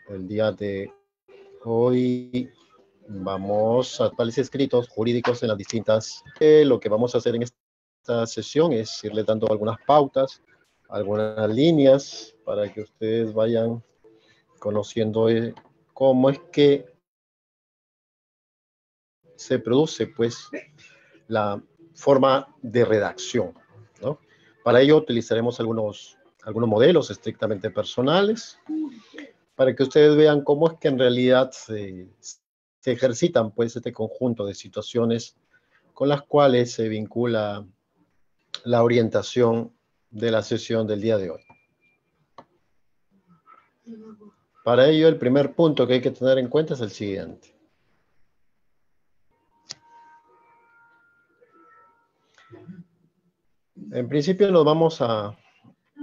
El día de hoy vamos a tales escritos jurídicos en las distintas. Lo que vamos a hacer en esta sesión es irle dando algunas pautas, algunas líneas para que ustedes vayan conociendo cómo es que se produce pues la forma de redacción, ¿no? Para ello utilizaremos algunos modelos estrictamente personales para que ustedes vean cómo es que en realidad se ejercitan pues este conjunto de situaciones con las cuales se vincula la orientación de la sesión del día de hoy. Para ello, el primer punto que hay que tener en cuenta es el siguiente. En principio nos vamos a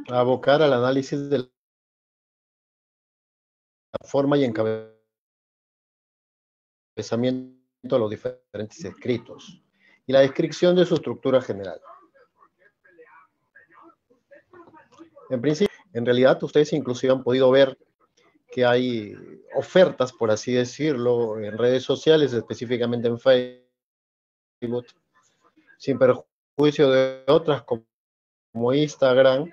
abocar al análisis de la forma y encabezamiento de los diferentes escritos y la descripción de su estructura general. En principio, en realidad ustedes inclusive han podido ver que hay ofertas, por así decirlo, en redes sociales, específicamente en Facebook, sin perjuicio de otras como Instagram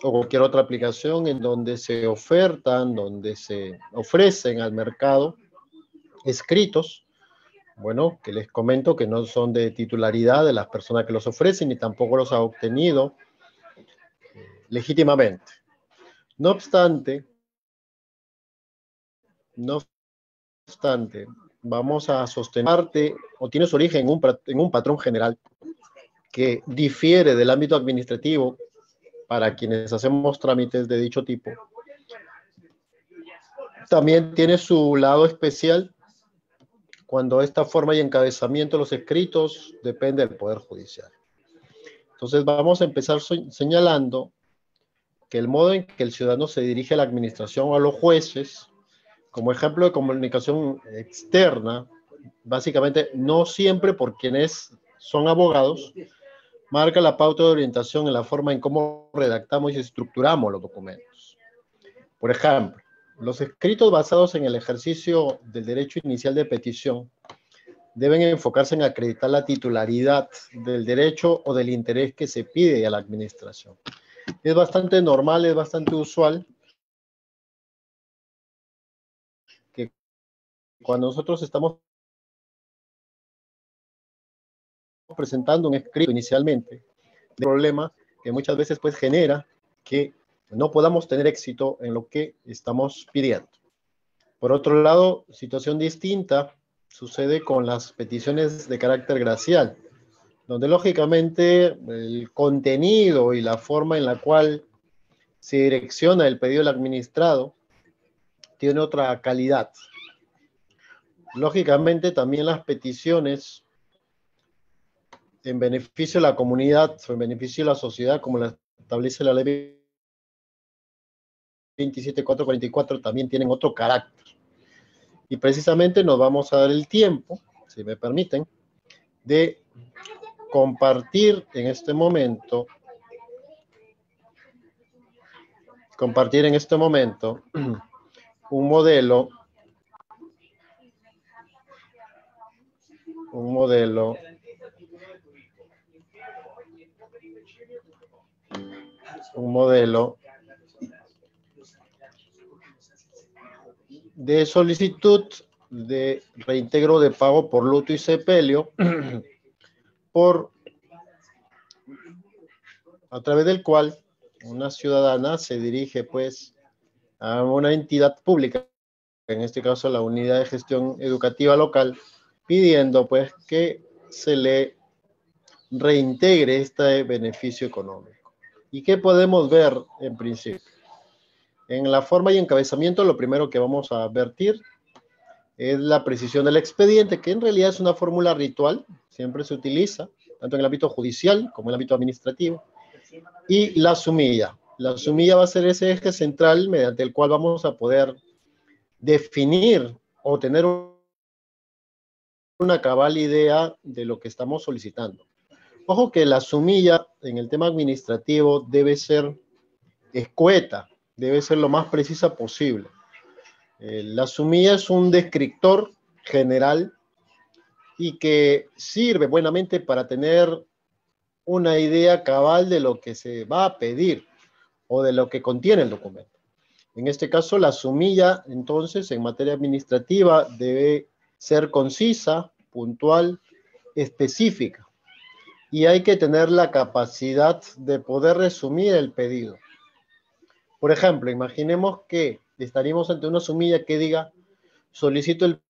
o cualquier otra aplicación en donde se ofertan, donde se ofrecen al mercado escritos, bueno, que les comento que no son de titularidad de las personas que los ofrecen ni tampoco los ha obtenido legítimamente. No obstante, vamos a sostener o tiene su origen en un patrón general que difiere del ámbito administrativo para quienes hacemos trámites de dicho tipo. También tiene su lado especial cuando esta forma y encabezamiento de los escritos depende del Poder Judicial. Entonces vamos a empezar señalando que el modo en que el ciudadano se dirige a la administración o a los jueces, como ejemplo de comunicación externa, básicamente no siempre por quienes son abogados, marca la pauta de orientación en la forma en cómo redactamos y estructuramos los documentos. Por ejemplo, los escritos basados en el ejercicio del derecho inicial de petición deben enfocarse en acreditar la titularidad del derecho o del interés que se pide a la administración. Es bastante normal, es bastante usual que cuando nosotros estamos presentando un escrito inicialmente, el problema que muchas veces pues genera que no podamos tener éxito en lo que estamos pidiendo. Por otro lado, situación distinta sucede con las peticiones de carácter gracial, donde lógicamente el contenido y la forma en la cual se direcciona el pedido del administrado tiene otra calidad. Lógicamente también las peticiones en beneficio de la comunidad, en beneficio de la sociedad, como la establece la ley 27444, también tienen otro carácter. Y precisamente nos vamos a dar el tiempo, si me permiten, de compartir en este momento un modelo de solicitud de reintegro de pago por luto y sepelio a través del cual una ciudadana se dirige pues a una entidad pública, en este caso la Unidad de Gestión Educativa Local, pidiendo pues que se le reintegre este beneficio económico. ¿Y qué podemos ver en principio? En la forma y encabezamiento, lo primero que vamos a advertir es la precisión del expediente, que en realidad es una fórmula ritual, siempre se utiliza, tanto en el ámbito judicial como en el ámbito administrativo, y la sumilla. La sumilla va a ser ese eje central mediante el cual vamos a poder definir o tener una cabal idea de lo que estamos solicitando. Ojo que la sumilla en el tema administrativo debe ser escueta, debe ser lo más precisa posible. La sumilla es un descriptor general y que sirve buenamente para tener una idea cabal de lo que se va a pedir o de lo que contiene el documento. En este caso, la sumilla, entonces, en materia administrativa, debe ser concisa, puntual, específica. Y hay que tener la capacidad de poder resumir el pedido. Por ejemplo, imaginemos que estaríamos ante una sumilla que diga: solicito el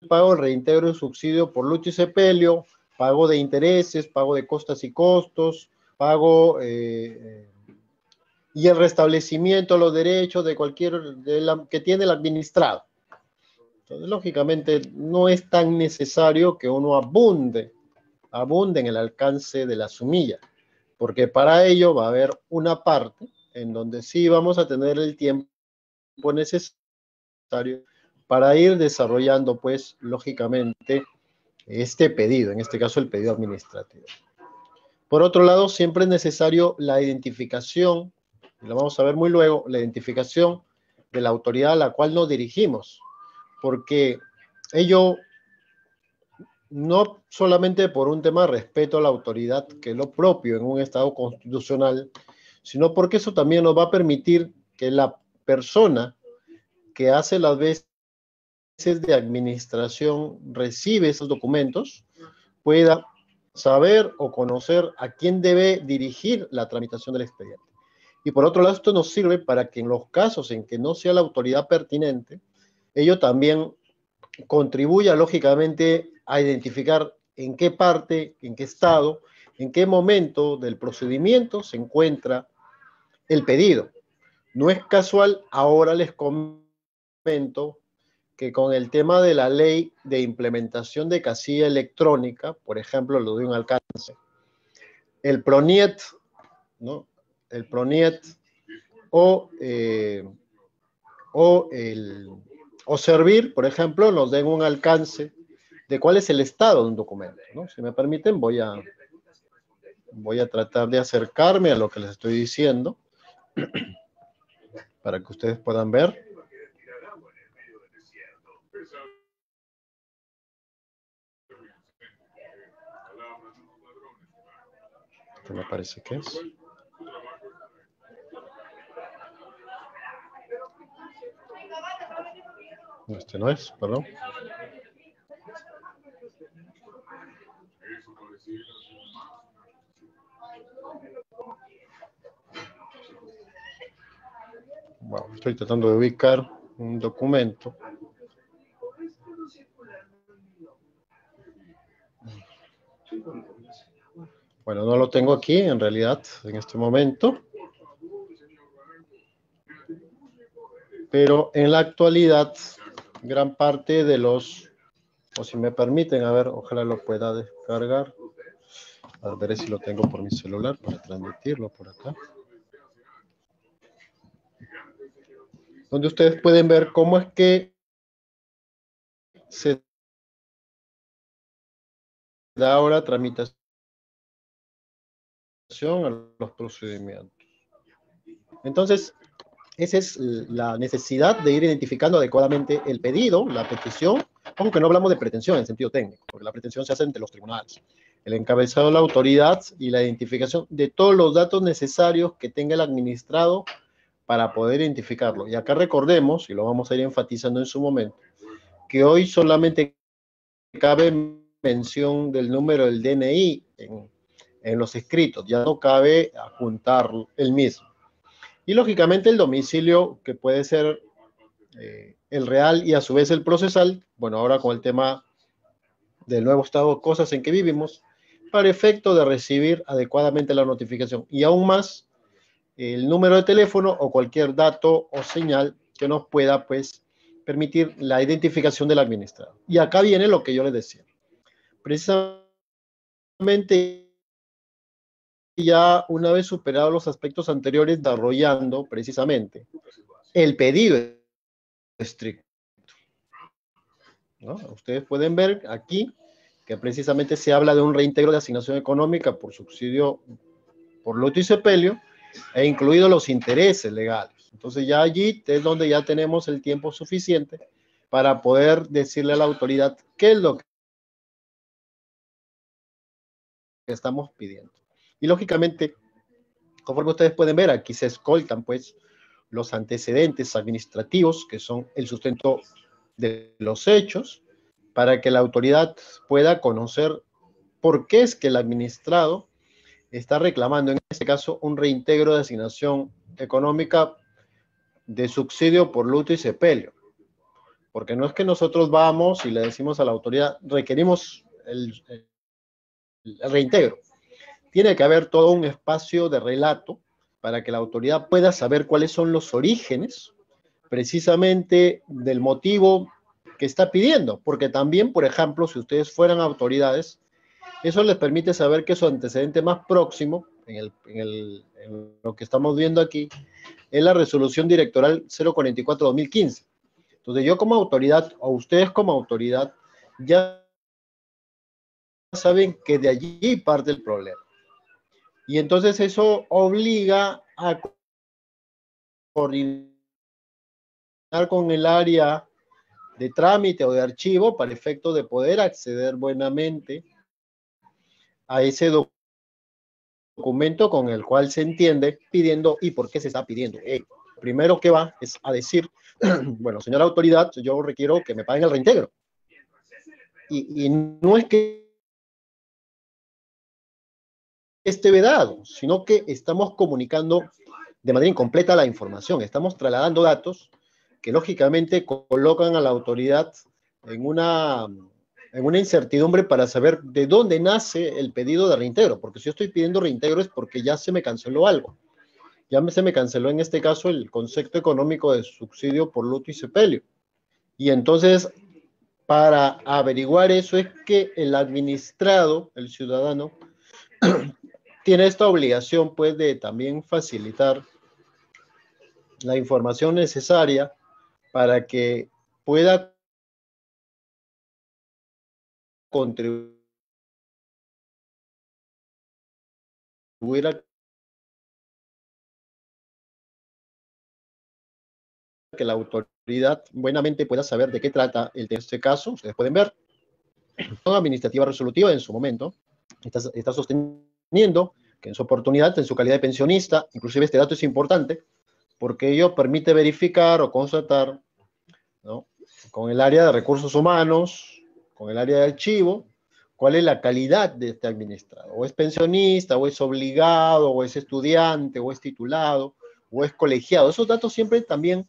pago, reintegro el subsidio por luto y sepelio, pago de intereses, pago de costas y costos, pago y el restablecimiento de los derechos de cualquier que tiene el administrado. Entonces, lógicamente, no es tan necesario que uno abunde en el alcance de la sumilla, porque para ello va a haber una parte en donde sí vamos a tener el tiempo necesario para ir desarrollando, pues, lógicamente, este pedido, en este caso el pedido administrativo. Por otro lado, siempre es necesario la identificación, y lo vamos a ver muy luego, la identificación de la autoridad a la cual nos dirigimos, porque ello no solamente por un tema de respeto a la autoridad, que es lo propio en un Estado constitucional, sino porque eso también nos va a permitir que la persona que hace las veces de administración recibe esos documentos pueda saber o conocer a quién debe dirigir la tramitación del expediente. Y por otro lado, esto nos sirve para que en los casos en que no sea la autoridad pertinente, ello también contribuya lógicamente a identificar en qué parte, en qué estado, en qué momento del procedimiento se encuentra el pedido. No es casual, ahora les comento que con el tema de la ley de implementación de casilla electrónica, por ejemplo, lo doy un alcance, el PRONIET, ¿no? El PRONIET o Servir, por ejemplo, nos den un alcance de cuál es el estado de un documento, ¿no? Si me permiten, voy a tratar de acercarme a lo que les estoy diciendo para que ustedes puedan ver. ¿Qué me parece que es? Este no es, perdón. Bueno, estoy tratando de ubicar un documento. Bueno, no lo tengo aquí en realidad en este momento. Pero en la actualidad, gran parte de los, o si me permiten, a ver, ojalá lo pueda descargar. A ver si lo tengo por mi celular para transmitirlo por acá. Donde ustedes pueden ver cómo es que se da ahora tramitación a los procedimientos. Entonces, esa es la necesidad de ir identificando adecuadamente el pedido, la petición, aunque no hablamos de pretensión en sentido técnico, porque la pretensión se hace entre los tribunales. El encabezado de la autoridad y la identificación de todos los datos necesarios que tenga el administrado para poder identificarlo. Y acá recordemos, y lo vamos a ir enfatizando en su momento, que hoy solamente cabe mención del número del DNI en los escritos, ya no cabe adjuntar el mismo. Y lógicamente el domicilio, que puede ser el real y a su vez el procesal, bueno, ahora con el tema del nuevo estado de cosas en que vivimos, para efecto de recibir adecuadamente la notificación. Y aún más, el número de teléfono o cualquier dato o señal que nos pueda, pues, permitir la identificación del administrador. Y acá viene lo que yo les decía. Precisamente, ya una vez superados los aspectos anteriores, desarrollando precisamente el pedido estricto, ¿no? Ustedes pueden ver aquí que precisamente se habla de un reintegro de asignación económica por subsidio por luto y sepelio, e incluidos los intereses legales. Entonces ya allí es donde ya tenemos el tiempo suficiente para poder decirle a la autoridad qué es lo que estamos pidiendo. Y lógicamente, conforme ustedes pueden ver, aquí se escoltan pues los antecedentes administrativos, que son el sustento de los hechos, para que la autoridad pueda conocer por qué es que el administrado está reclamando, en este caso, un reintegro de asignación económica de subsidio por luto y sepelio. Porque no es que nosotros vamos y le decimos a la autoridad, requerimos el reintegro. Tiene que haber todo un espacio de relato para que la autoridad pueda saber cuáles son los orígenes precisamente del motivo que está pidiendo. Porque también, por ejemplo, si ustedes fueran autoridades, eso les permite saber que su antecedente más próximo, en lo que estamos viendo aquí, es la resolución directoral 044-2015. Entonces yo como autoridad, o ustedes como autoridad, ya saben que de allí parte el problema. Y entonces eso obliga a coordinar con el área de trámite o de archivo para efecto de poder acceder buenamente a ese documento con el cual se entiende pidiendo y por qué se está pidiendo. Primero que va es a decir, bueno, señora autoridad, yo requiero que me paguen el reintegro. Y no es que esté vedado, sino que estamos comunicando de manera incompleta la información. Estamos trasladando datos que lógicamente colocan a la autoridad en una incertidumbre para saber de dónde nace el pedido de reintegro, porque si yo estoy pidiendo reintegro es porque ya se me canceló algo. Ya se me canceló en este caso el concepto económico de subsidio por luto y sepelio. Y entonces, para averiguar eso es que el administrado, el ciudadano, tiene esta obligación pues de también facilitar la información necesaria para que pueda contribuir a que la autoridad buenamente pueda saber de qué trata este caso. Ustedes pueden ver, la administrativa resolutiva en su momento está sosteniendo que en su oportunidad, en su calidad de pensionista, inclusive este dato es importante, porque ello permite verificar o constatar, ¿no?, con el área de recursos humanos, con el área de archivo, cuál es la calidad de este administrado. O es pensionista, o es obligado, o es estudiante, o es titulado, o es colegiado. Esos datos siempre también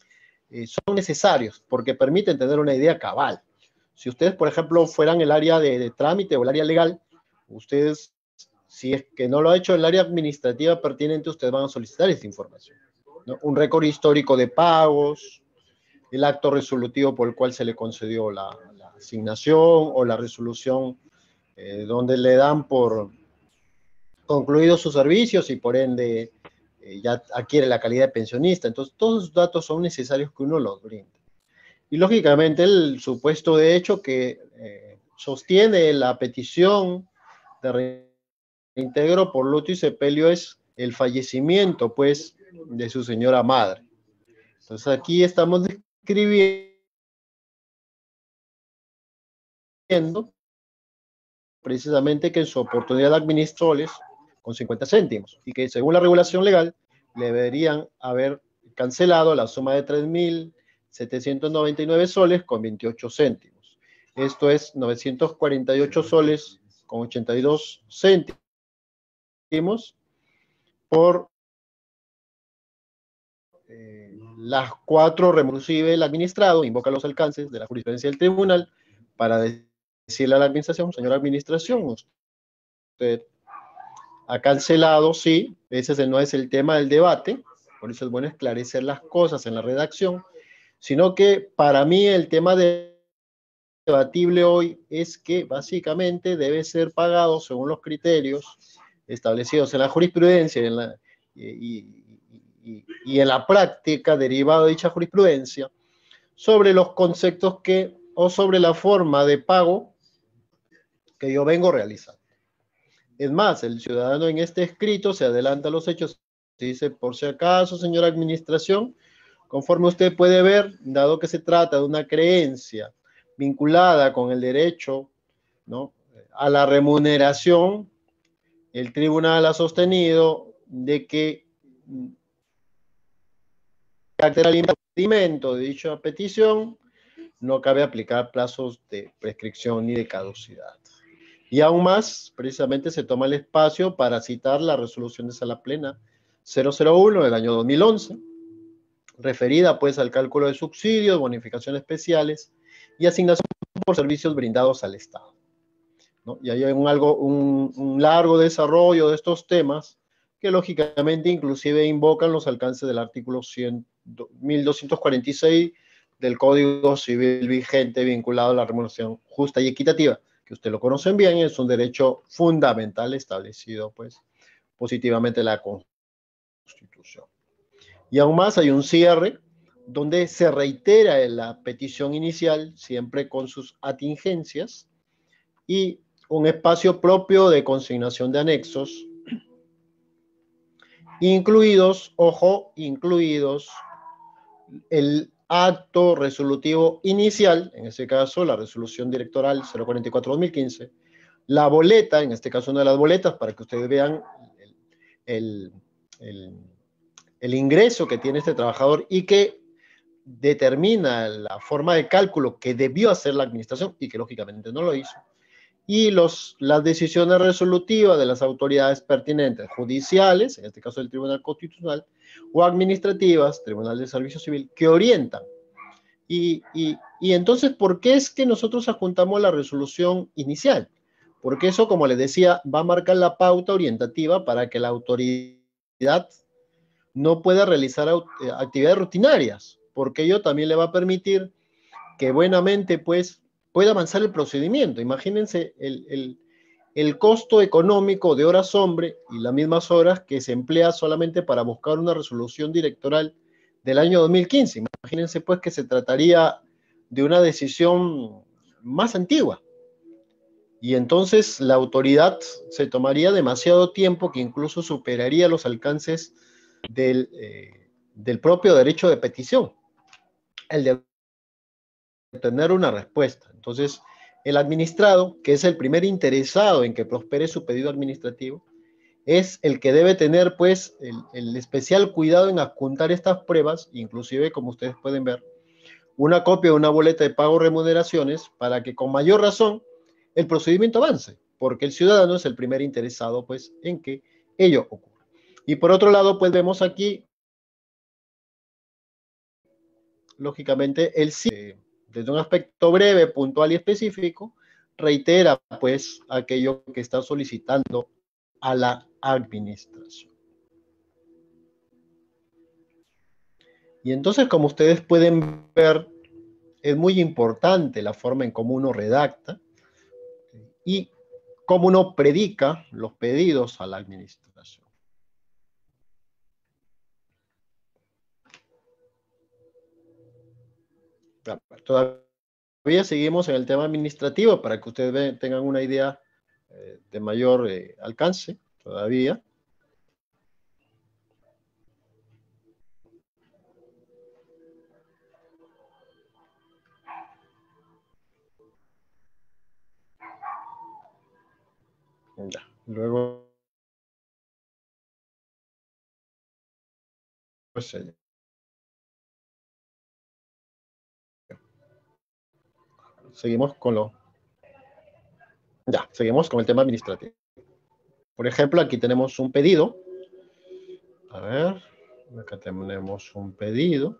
son necesarios porque permiten tener una idea cabal. Si ustedes, por ejemplo, fueran el área de trámite o el área legal, ustedes, si es que no lo ha hecho el área administrativa pertinente, ustedes van a solicitar esta información, ¿no? Un récord histórico de pagos, el acto resolutivo por el cual se le concedió la asignación o la resolución donde le dan por concluidos sus servicios y por ende ya adquiere la calidad de pensionista. Entonces, todos los datos son necesarios que uno los brinde. Y lógicamente el supuesto de hecho que sostiene la petición de reintegro por luto y sepelio es el fallecimiento, pues, de su señora madre. Entonces aquí estamos describiendo precisamente que en su oportunidad administró con 50 céntimos y que según la regulación legal le deberían haber cancelado la suma de 3.799 soles con 28 céntimos. Esto es 948 soles con 82 céntimos por las 4 inclusive el administrado invoca los alcances de la jurisprudencia del tribunal para decirle a la administración, señora administración, usted ha cancelado, sí, ese no es el tema del debate, por eso es bueno esclarecer las cosas en la redacción, sino que para mí el tema debatible hoy es que básicamente debe ser pagado según los criterios establecidos en la jurisprudencia y en la práctica derivado de dicha jurisprudencia sobre los conceptos o sobre la forma de pago que yo vengo realizando. Es más, el ciudadano en este escrito se adelanta a los hechos y dice, por si acaso, señora administración, Conforme usted puede ver, dado que se trata de una creencia vinculada con el derecho, ¿no?, a la remuneración, el tribunal ha sostenido de que carácter al impedimento de dicha petición, no cabe aplicar plazos de prescripción ni de caducidad. Y aún más, precisamente se toma el espacio para citar la resolución de Sala Plena 001 del año 2011, referida pues al cálculo de subsidios, bonificaciones especiales y asignación por servicios brindados al Estado, ¿no? Y hay un largo desarrollo de estos temas que lógicamente inclusive invocan los alcances del artículo 1246 del Código Civil vigente vinculado a la remuneración justa y equitativa, que ustedes lo conocen bien, es un derecho fundamental establecido pues positivamente en la Constitución. Y aún más hay un cierre donde se reitera la petición inicial, siempre con sus atingencias, y un espacio propio de consignación de anexos, incluidos, ojo, incluidos el acto resolutivo inicial, en este caso la resolución directoral 044-2015, la boleta, en este caso una de las boletas, para que ustedes vean el, el, el ingreso que tiene este trabajador y que determina la forma de cálculo que debió hacer la administración y que lógicamente no lo hizo, y las decisiones resolutivas de las autoridades pertinentes, judiciales, en este caso el Tribunal Constitucional, o administrativas, Tribunal de Servicio Civil, que orientan. Y entonces, ¿por qué es que nosotros adjuntamos la resolución inicial? Porque eso, como les decía, va a marcar la pauta orientativa para que la autoridad no pueda realizar actividades rutinarias, porque ello también le va a permitir que buenamente pues pueda avanzar el procedimiento. Imagínense el costo económico de horas hombre y las mismas horas que se emplea solamente para buscar una resolución directoral del año 2015. Imagínense pues que se trataría de una decisión más antigua. Y entonces la autoridad se tomaría demasiado tiempo que incluso superaría los alcances del propio derecho de petición, el de tener una respuesta. Entonces, el administrado, que es el primer interesado en que prospere su pedido administrativo, es el que debe tener, pues, el especial cuidado en adjuntar estas pruebas, inclusive, como ustedes pueden ver, una copia de una boleta de pago remuneraciones para que con mayor razón el procedimiento avance, porque el ciudadano es el primer interesado, pues, en que ello ocurra. Y por otro lado, pues, vemos aquí, lógicamente, el sí, desde un aspecto breve, puntual y específico, reitera, pues, aquello que está solicitando a la administración. Y entonces, como ustedes pueden ver, es muy importante la forma en cómo uno redacta y cómo uno predica los pedidos a la administración. Todavía seguimos en el tema administrativo para que ustedes tengan una idea de mayor alcance todavía. Ya. Luego, pues, seguimos con seguimos con el tema administrativo. Por ejemplo, aquí tenemos un pedido. A ver, acá tenemos un pedido.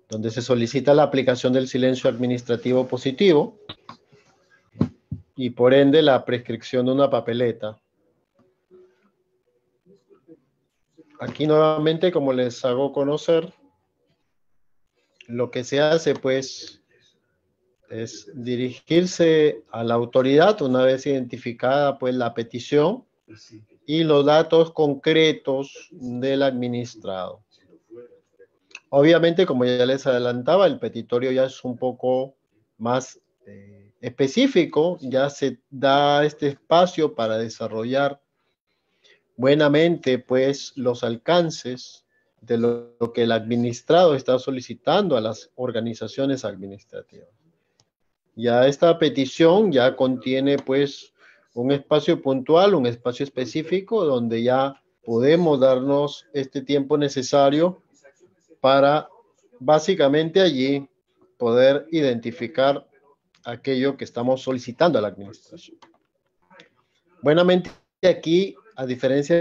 Donde se solicita la aplicación del silencio administrativo positivo y por ende la prescripción de una papeleta. Aquí nuevamente, como les hago conocer, lo que se hace pues es dirigirse a la autoridad una vez identificada pues la petición y los datos concretos del administrado. Obviamente, como ya les adelantaba, el petitorio ya es un poco más específico, ya se da este espacio para desarrollar buenamente pues los alcances de lo que el administrado está solicitando a las organizaciones administrativas. Ya esta petición ya contiene pues un espacio puntual, un espacio específico donde ya podemos darnos este tiempo necesario para básicamente allí poder identificar aquello que estamos solicitando a la administración. Buenamente aquí, a diferencia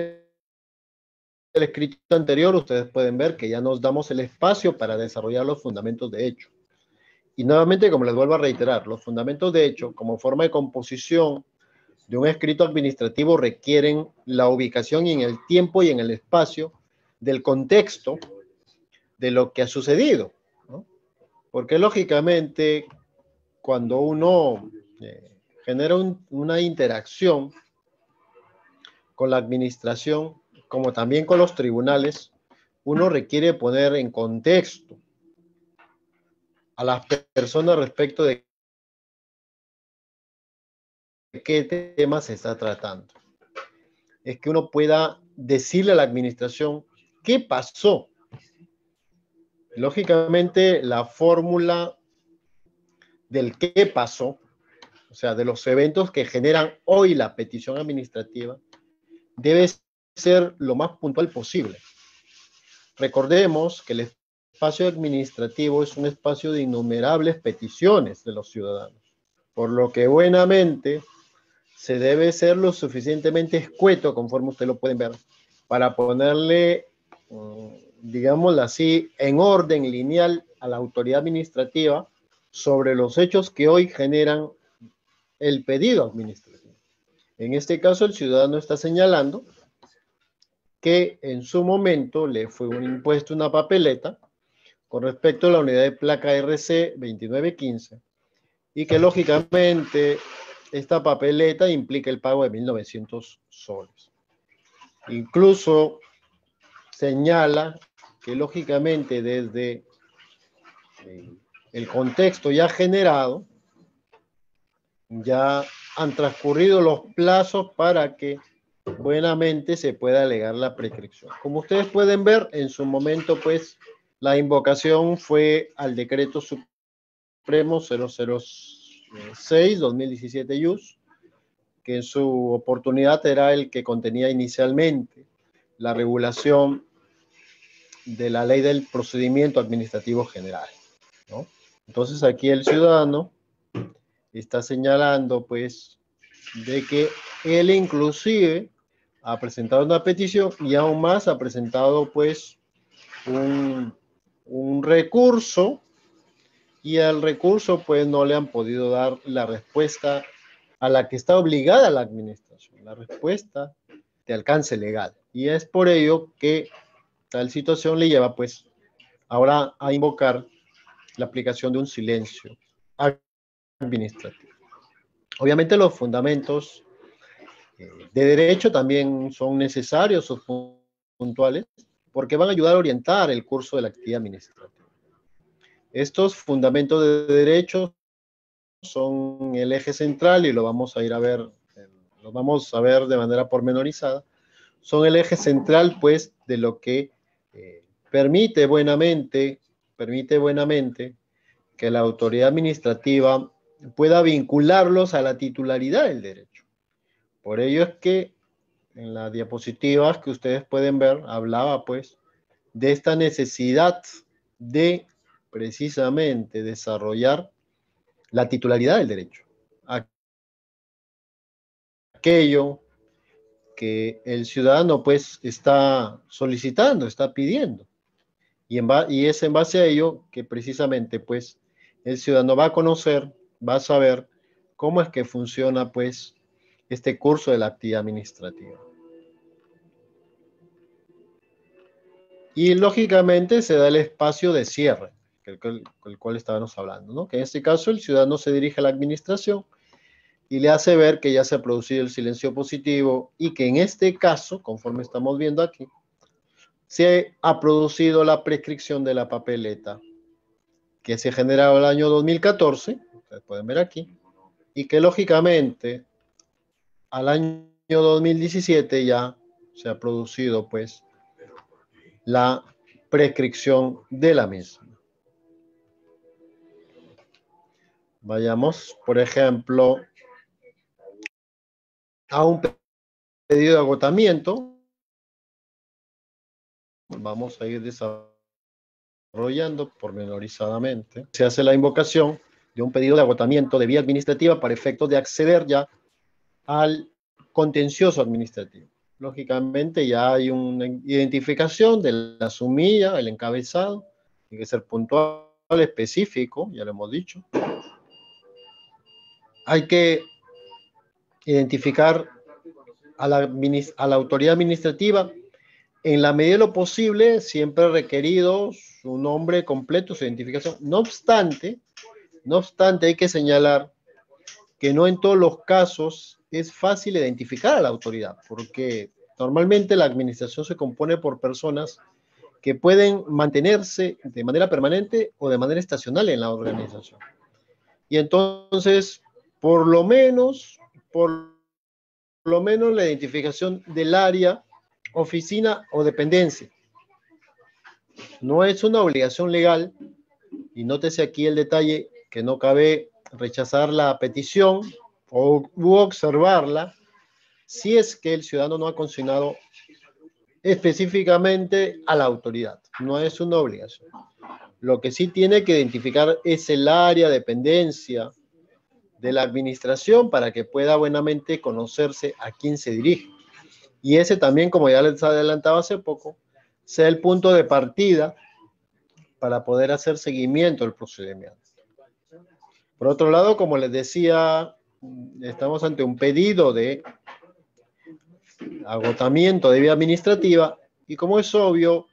del escrito anterior, ustedes pueden ver que ya nos damos el espacio para desarrollar los fundamentos de hecho. Y nuevamente, como les vuelvo a reiterar, los fundamentos de hecho, como forma de composición de un escrito administrativo, requieren la ubicación en el tiempo y en el espacio del contexto de lo que ha sucedido, ¿no? Porque lógicamente, cuando uno genera una interacción con la administración, como también con los tribunales, uno requiere poner en contexto a las personas respecto de qué tema se está tratando. Es que uno pueda decirle a la administración qué pasó. Lógicamente, la fórmula del qué pasó, o sea, de los eventos que generan hoy la petición administrativa, debe ser lo más puntual posible. Recordemos que el espacio administrativo es un espacio de innumerables peticiones de los ciudadanos, por lo que buenamente se debe ser lo suficientemente escueto, conforme ustedes lo pueden ver, para ponerle, digámoslo así, en orden lineal a la autoridad administrativa sobre los hechos que hoy generan el pedido administrativo. En este caso, el ciudadano está señalando que en su momento le fue impuesto una papeleta con respecto a la unidad de placa RC 2915 y que lógicamente esta papeleta implica el pago de 1.900 soles. Incluso señala que lógicamente desde el contexto ya generado, ya han transcurrido los plazos para que buenamente se pueda alegar la prescripción. Como ustedes pueden ver, en su momento, pues, la invocación fue al decreto supremo 006-2017 IUS, que en su oportunidad era el que contenía inicialmente la regulación de la ley del procedimiento administrativo general, ¿no? Entonces aquí el ciudadano está señalando, pues, de que él inclusive ha presentado una petición y aún más ha presentado, pues, un recurso, y al recurso, pues, no le han podido dar la respuesta a la que está obligada la administración, la respuesta de alcance legal. Y es por ello que tal situación le lleva, pues, ahora a invocar la aplicación de un silencio administrativo. Obviamente los fundamentos de derecho también son necesarios o puntuales porque van a ayudar a orientar el curso de la actividad administrativa. Estos fundamentos de derecho son el eje central y lo vamos a ir a ver, lo vamos a ver de manera pormenorizada. Son el eje central, pues, de lo que permite buenamente que la autoridad administrativa pueda vincularlos a la titularidad del derecho. Por ello es que en las diapositivas que ustedes pueden ver, hablaba pues de esta necesidad de precisamente desarrollar la titularidad del derecho. Aquello que el ciudadano pues está solicitando, está pidiendo. Y es en base a ello que precisamente pues el ciudadano va a conocer, va a saber cómo es que funciona pues este curso de la actividad administrativa. Y lógicamente se da el espacio de cierre, el cual estábamos hablando, ¿no? Que en este caso el ciudadano se dirige a la administración y le hace ver que ya se ha producido el silencio positivo y que en este caso, conforme estamos viendo aquí, se ha producido la prescripción de la papeleta que se generó el año 2014, ustedes pueden ver aquí, y que lógicamente al año 2017 ya se ha producido pues la prescripción de la misma. Vayamos, por ejemplo, a un pedido de agotamiento. Vamos a ir desarrollando pormenorizadamente. Se hace la invocación de un pedido de agotamiento de vía administrativa para efectos de acceder ya al contencioso administrativo. Lógicamente ya hay una identificación de la sumilla, el encabezado, tiene que ser puntual, específico, ya lo hemos dicho. Hay que identificar a la autoridad administrativa en la medida de lo posible, siempre requerido su nombre completo, su identificación. No obstante, hay que señalar que no en todos los casos es fácil identificar a la autoridad, porque normalmente la administración se compone por personas que pueden mantenerse de manera permanente o de manera estacional en la organización. Y entonces, por lo menos la identificación del área, oficina o dependencia. No es una obligación legal, y nótese aquí el detalle que no cabe rechazar la petición u observarla si es que el ciudadano no ha consignado específicamente a la autoridad. No es una obligación. Lo que sí tiene que identificar es el área, dependencia de la administración para que pueda buenamente conocerse a quién se dirige. Y ese también, como ya les adelantaba hace poco, sea el punto de partida para poder hacer seguimiento del procedimiento. Por otro lado, como les decía, estamos ante un pedido de agotamiento de vía administrativa y como es obvio,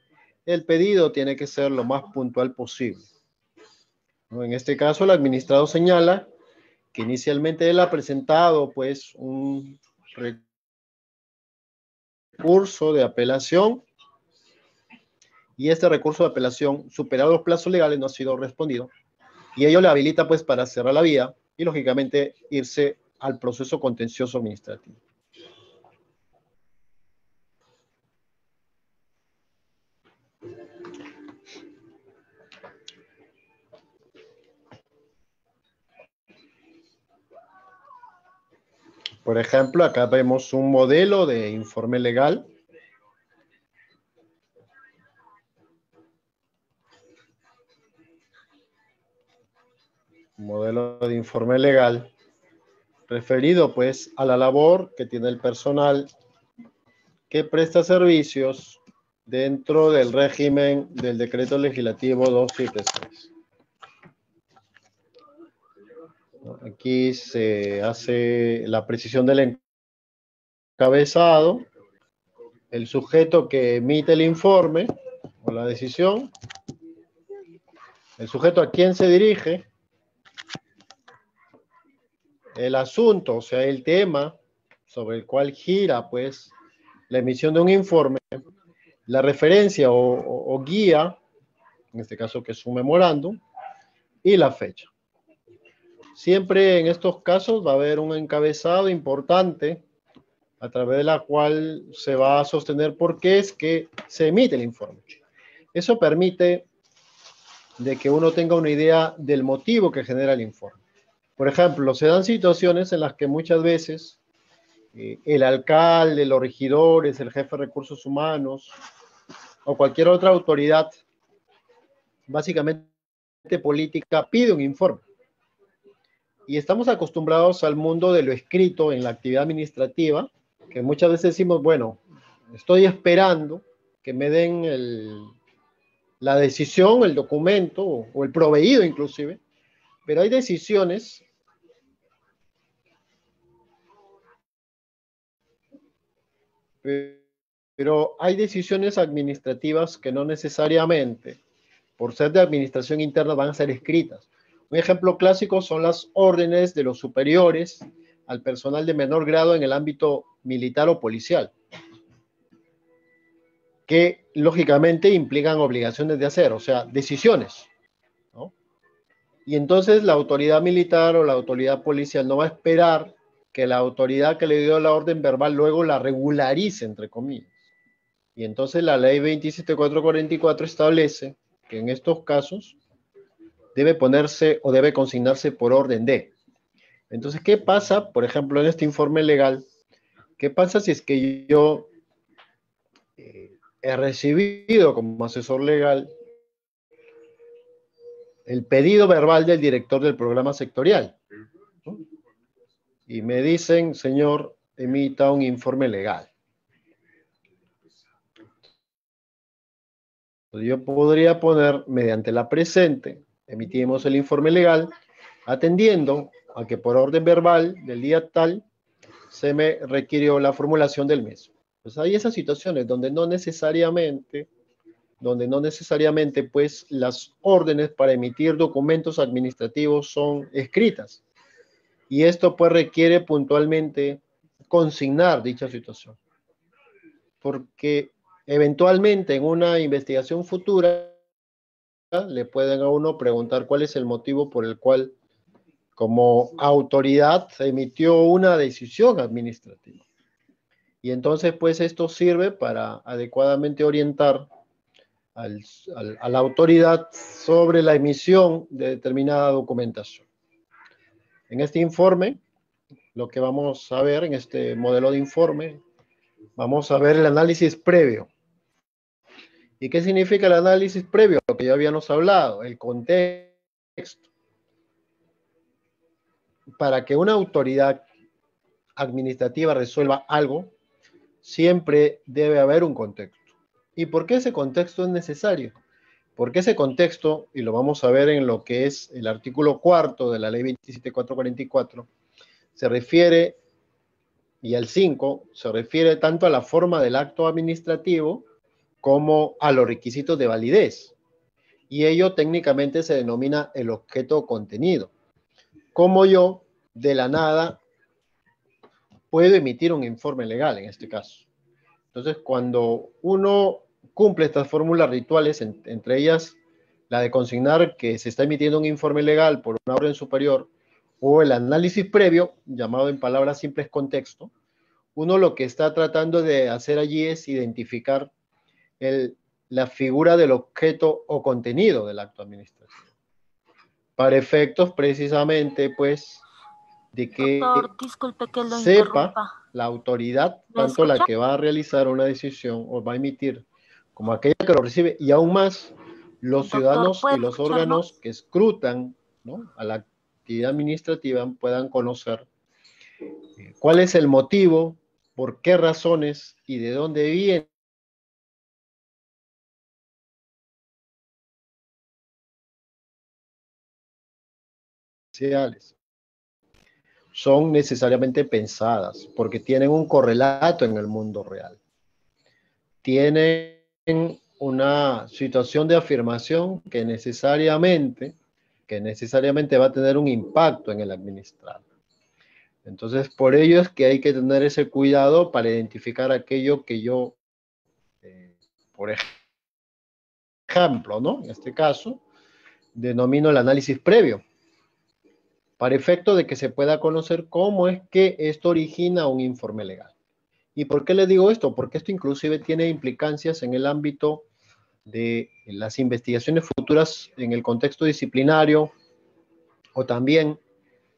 el pedido tiene que ser lo más puntual posible. En este caso, el administrado señala que inicialmente él ha presentado pues un recurso de apelación y este recurso de apelación, superado los plazos legales, no ha sido respondido y ello le habilita pues para cerrar la vía y lógicamente irse al proceso contencioso administrativo. Por ejemplo, acá vemos un modelo de informe legal. Un modelo de informe legal referido pues a la labor que tiene el personal que presta servicios dentro del régimen del decreto legislativo 276. Aquí se hace la precisión del encabezado, el sujeto que emite el informe o la decisión, el sujeto a quien se dirige, el asunto, o sea, el tema sobre el cual gira pues la emisión de un informe, la referencia o guía, en este caso que es un memorándum, y la fecha. Siempre en estos casos va a haber un encabezado importante a través de la cual se va a sostener por qué es que se emite el informe. Eso permite de que uno tenga una idea del motivo que genera el informe. Por ejemplo, se dan situaciones en las que muchas veces el alcalde, los regidores, el jefe de recursos humanos o cualquier otra autoridad, básicamente política, pide un informe. Y estamos acostumbrados al mundo de lo escrito en la actividad administrativa, que muchas veces decimos, bueno, estoy esperando que me den la decisión, el documento o el proveído inclusive, pero hay decisiones administrativas que no necesariamente, por ser de administración interna, van a ser escritas. Un ejemplo clásico son las órdenes de los superiores al personal de menor grado en el ámbito militar o policial, que lógicamente implican obligaciones de hacer, o sea, decisiones, ¿no? Y entonces la autoridad militar o la autoridad policial no va a esperar que la autoridad que le dio la orden verbal luego la regularice, entre comillas. Y entonces la ley 27444 establece que en estos casos debe ponerse o debe consignarse por orden de. Entonces, ¿qué pasa, por ejemplo, en este informe legal? ¿Qué pasa si es que yo he recibido como asesor legal el pedido verbal del director del programa sectorial, ¿no? Y me dicen, señor, emita un informe legal? Yo podría poner, mediante la presente, emitimos el informe legal, atendiendo a que por orden verbal del día tal se me requirió la formulación del mismo. Pues hay esas situaciones donde no necesariamente pues las órdenes para emitir documentos administrativos son escritas. Y esto pues requiere puntualmente consignar dicha situación. Porque eventualmente en una investigación futura le pueden a uno preguntar cuál es el motivo por el cual como autoridad emitió una decisión administrativa. Y entonces pues esto sirve para adecuadamente orientar a la autoridad sobre la emisión de determinada documentación. En este informe, lo que vamos a ver en este modelo de informe, vamos a ver el análisis previo. ¿Y qué significa el análisis previo? Lo que ya habíamos hablado, el contexto. Para que una autoridad administrativa resuelva algo, siempre debe haber un contexto. ¿Y por qué ese contexto es necesario? Porque ese contexto, y lo vamos a ver en lo que es el artículo cuarto de la ley 27444, se refiere, y el 5, se refiere tanto a la forma del acto administrativo como a los requisitos de validez. Y ello técnicamente se denomina el objeto contenido. Como yo, de la nada, puedo emitir un informe legal en este caso. Entonces, cuando uno cumple estas fórmulas rituales, entre ellas la de consignar que se está emitiendo un informe legal por una orden superior, o el análisis previo, llamado en palabras simples contexto, uno lo que está tratando de hacer allí es identificar la figura del objeto o contenido del acto administrativo. Para efectos precisamente, pues, de Doctor, que disculpe que lo sepa interrumpa. la autoridad, ¿Me tanto la escucha? que va a realizar una decisión o va a emitir, como aquella que lo recibe, y aún más los Doctor, ciudadanos y ¿puede los órganos escucharnos? que escrutan, ¿no?, a la actividad administrativa puedan conocer cuál es el motivo, por qué razones y de dónde vienen son necesariamente pensadas, porque tienen un correlato en el mundo real. Tienen una situación de afirmación que necesariamente va a tener un impacto en el administrado. Entonces, por ello es que hay que tener ese cuidado para identificar aquello que yo, por ejemplo, ¿no?, en este caso, denomino el análisis previo, para efecto de que se pueda conocer cómo es que esto origina un informe legal. ¿Y por qué le digo esto? Porque esto inclusive tiene implicancias en el ámbito de las investigaciones futuras en el contexto disciplinario o también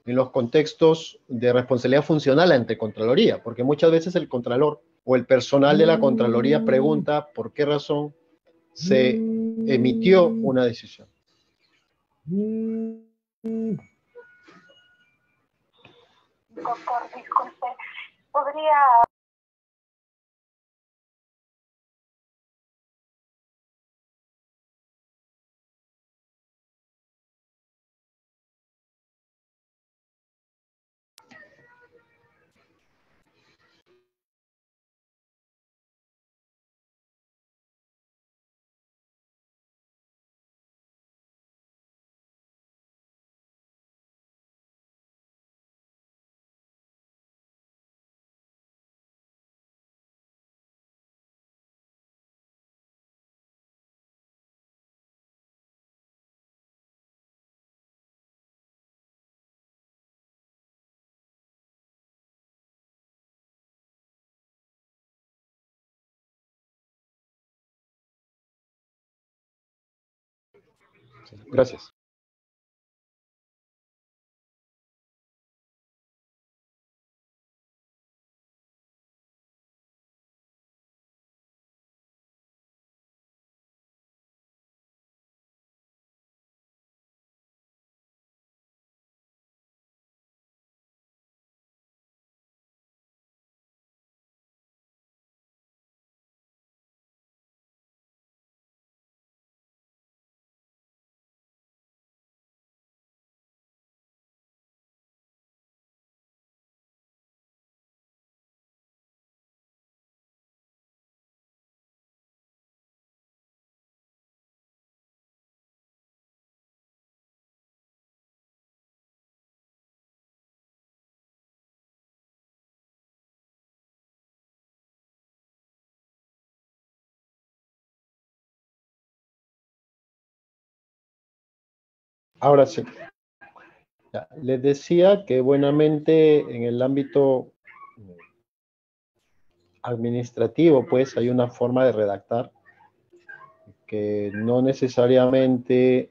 en los contextos de responsabilidad funcional ante Contraloría, porque muchas veces el Contralor o el personal de la Contraloría pregunta por qué razón se emitió una decisión. Doctor, disculpe, ¿podría Sí, gracias. Ahora sí. Ya, les decía que buenamente en el ámbito administrativo, pues hay una forma de redactar que no necesariamente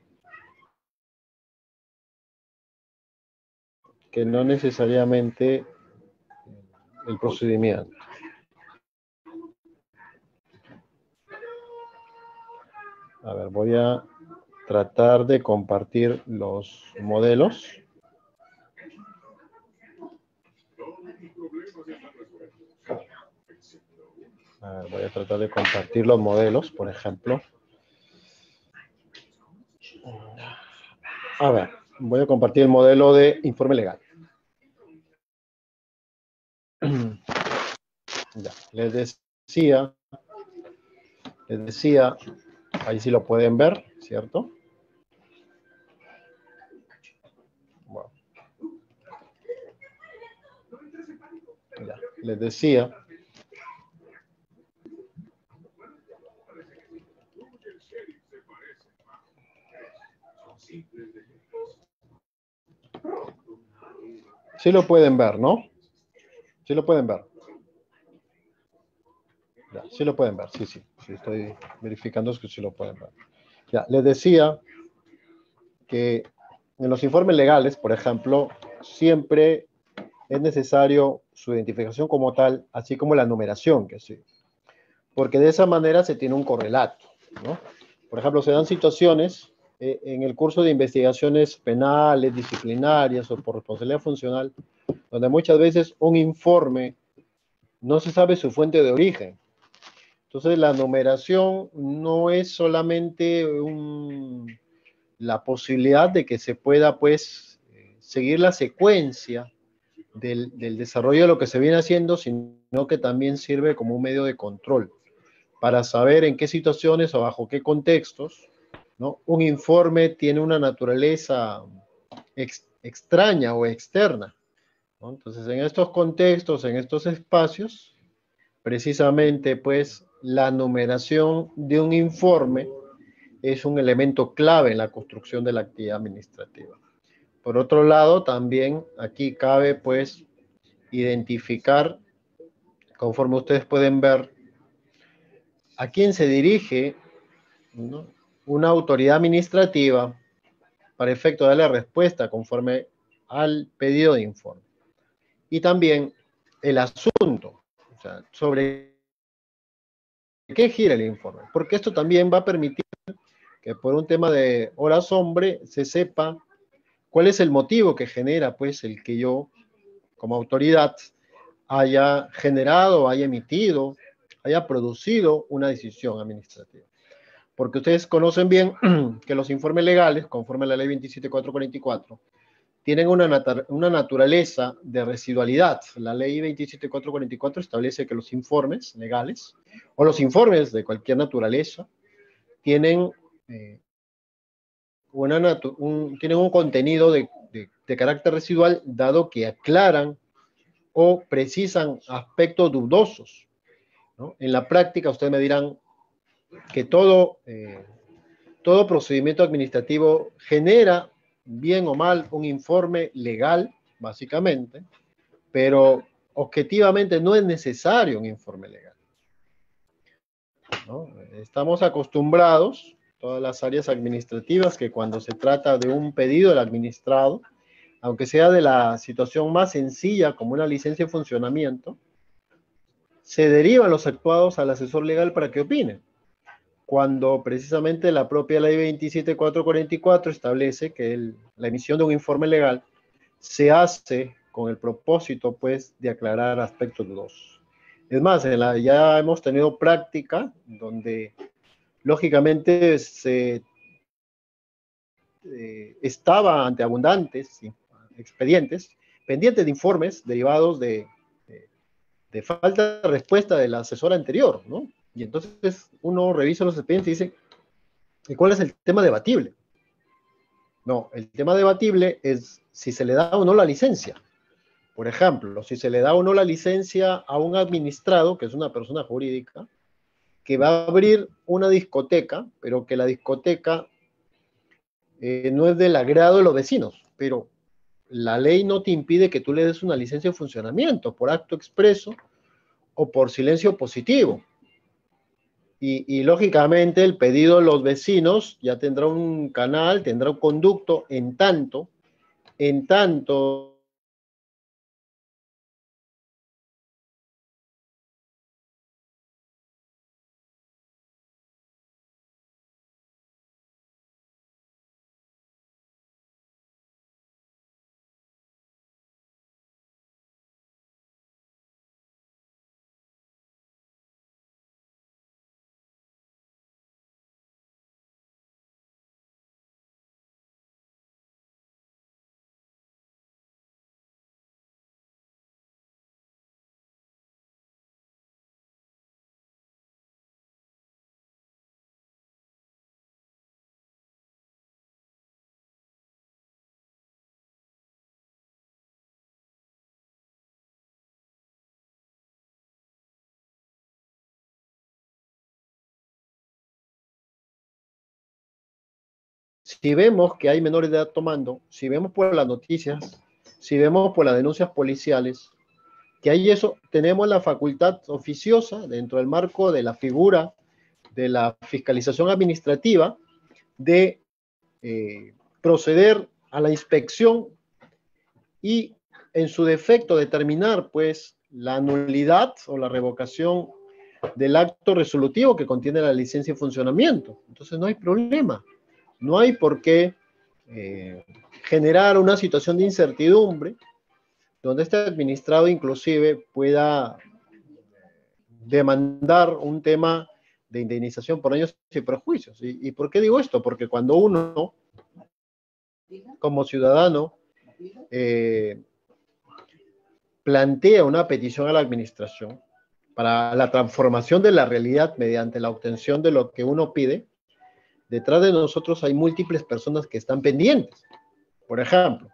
el procedimiento. A ver, voy a tratar de compartir los modelos. A ver, voy a tratar de compartir los modelos, por ejemplo. A ver, voy a compartir el modelo de informe legal. Ya, les decía, ahí sí lo pueden ver, ¿cierto? Bueno. Ya, les decía sí lo pueden ver, ¿no? Sí lo pueden ver. Ya, sí lo pueden ver, sí, estoy verificando que sí lo pueden ver. Ya, les decía que en los informes legales, por ejemplo, siempre es necesario su identificación como tal, así como la numeración, que sí. Porque de esa manera se tiene un correlato, ¿no? Por ejemplo, se dan situaciones en el curso de investigaciones penales, disciplinarias o por responsabilidad funcional, donde muchas veces un informe no se sabe su fuente de origen. Entonces, la numeración no es solamente la posibilidad de que se pueda, pues, seguir la secuencia del desarrollo de lo que se viene haciendo, sino que también sirve como un medio de control para saber en qué situaciones o bajo qué contextos, ¿no? Un informe tiene una naturaleza extraña o externa, ¿no? Entonces, en estos contextos, en estos espacios, precisamente, pues, la numeración de un informe es un elemento clave en la construcción de la actividad administrativa. Por otro lado, también aquí cabe, pues, identificar, conforme ustedes pueden ver, a quién se dirige, ¿no?, una autoridad administrativa para efecto de la respuesta conforme al pedido de informe. Y también el asunto, o sea, sobre qué gira el informe, porque esto también va a permitir que por un tema de horas hombre se sepa cuál es el motivo que genera, pues, el que yo, como autoridad, haya generado, haya emitido, haya producido una decisión administrativa. Porque ustedes conocen bien que los informes legales, conforme a la ley 27444, tienen una naturaleza de residualidad. La ley 27444 establece que los informes legales o los informes de cualquier naturaleza tienen, tienen un contenido de carácter residual, dado que aclaran o precisan aspectos dudosos, ¿no? En la práctica, ustedes me dirán que todo procedimiento administrativo genera, bien o mal, un informe legal, básicamente, pero objetivamente no es necesario un informe legal, ¿no? Estamos acostumbrados todas las áreas administrativas, que cuando se trata de un pedido del administrado, aunque sea de la situación más sencilla, como una licencia de funcionamiento, se derivan los actuados al asesor legal para que opine, cuando precisamente la propia ley 27444 establece que la emisión de un informe legal se hace con el propósito, pues, de aclarar aspectos dudosos. Es más, ya hemos tenido práctica donde, lógicamente, se estaba ante abundantes expedientes pendientes de informes derivados de falta de respuesta del asesor anterior, ¿no? Y entonces uno revisa los expedientes y dice, ¿y cuál es el tema debatible? No, el tema debatible es si se le da o no la licencia. Por ejemplo, si se le da o no la licencia a un administrado, que es una persona jurídica, que va a abrir una discoteca, pero que la discoteca no es del agrado de los vecinos, pero la ley no te impide que tú le des una licencia de funcionamiento por acto expreso o por silencio positivo. Y lógicamente el pedido de los vecinos ya tendrá un canal, tendrá un conducto, en tanto si vemos que hay menores de edad tomando, si vemos por las noticias, si vemos por las denuncias policiales, que hay eso, tenemos la facultad oficiosa dentro del marco de la figura de la fiscalización administrativa de proceder a la inspección y en su defecto determinar pues la nulidad o la revocación del acto resolutivo que contiene la licencia de funcionamiento. Entonces no hay problema, no hay por qué generar una situación de incertidumbre donde este administrado inclusive pueda demandar un tema de indemnización por daños y perjuicios. ¿Y por qué digo esto? Porque cuando uno, como ciudadano, plantea una petición a la administración para la transformación de la realidad mediante la obtención de lo que uno pide, detrás de nosotros hay múltiples personas que están pendientes. Por ejemplo,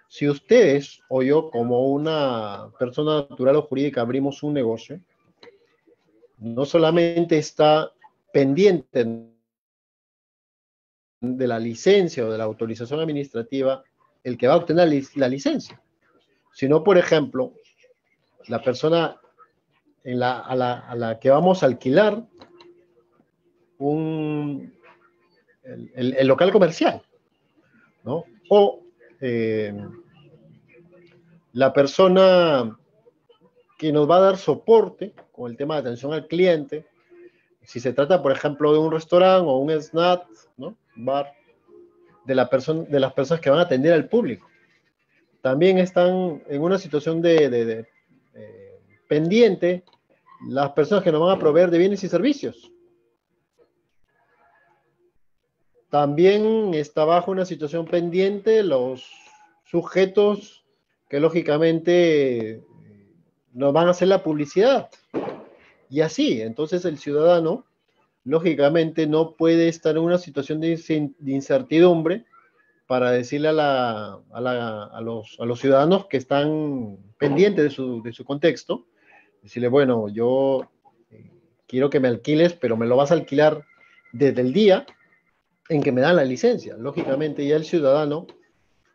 si ustedes o yo, como una persona natural o jurídica, abrimos un negocio, no solamente está pendiente de la licencia o de la autorización administrativa el que va a obtener la licencia, sino, por ejemplo, la persona a la que vamos a alquilar el local comercial, ¿no? O la persona que nos va a dar soporte con el tema de atención al cliente, si se trata, por ejemplo, de un restaurante o un snack, ¿no? Bar, de las personas que van a atender al público. También están en una situación de pendiente las personas que nos van a proveer de bienes y servicios. También está bajo una situación pendiente los sujetos que lógicamente nos van a hacer la publicidad. Y así, entonces el ciudadano lógicamente no puede estar en una situación de incertidumbre para decirle a los ciudadanos que están pendientes de su contexto, decirle, bueno, yo quiero que me alquiles, pero me lo vas a alquilar desde el día en que me dan la licencia. Lógicamente ya el ciudadano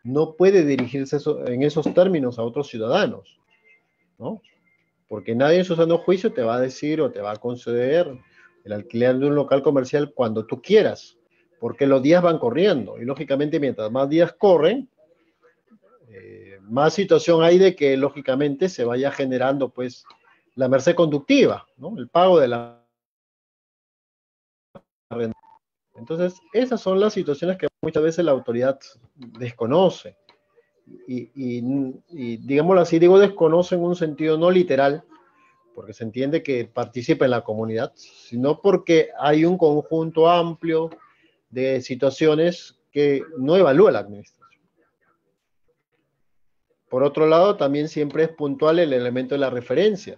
no puede dirigirse en esos términos a otros ciudadanos, ¿no? Porque nadie en su sano juicio te va a decir o te va a conceder el alquiler de un local comercial cuando tú quieras, porque los días van corriendo y lógicamente mientras más días corren, más situación hay de que lógicamente se vaya generando pues la merced conductiva, ¿no? El pago de la renta. Entonces, esas son las situaciones que muchas veces la autoridad desconoce. Y digámoslo así, digo desconoce en un sentido no literal, porque se entiende que participa en la comunidad, sino porque hay un conjunto amplio de situaciones que no evalúa la administración. Por otro lado, también siempre es puntual el elemento de la referencia.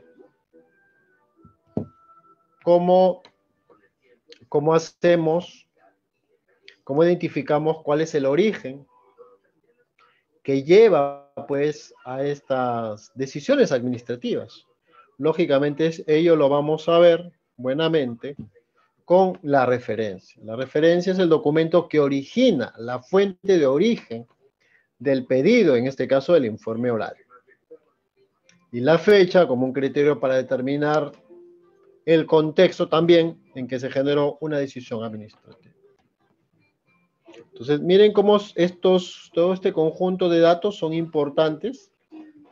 ¿Cómo hacemos, cómo identificamos cuál es el origen que lleva pues a estas decisiones administrativas? Lógicamente ello lo vamos a ver buenamente con la referencia. La referencia es el documento que origina la fuente de origen del pedido, en este caso del informe oral. Y la fecha como un criterio para determinar el contexto también en que se generó una decisión administrativa. Entonces, miren cómo todo este conjunto de datos son importantes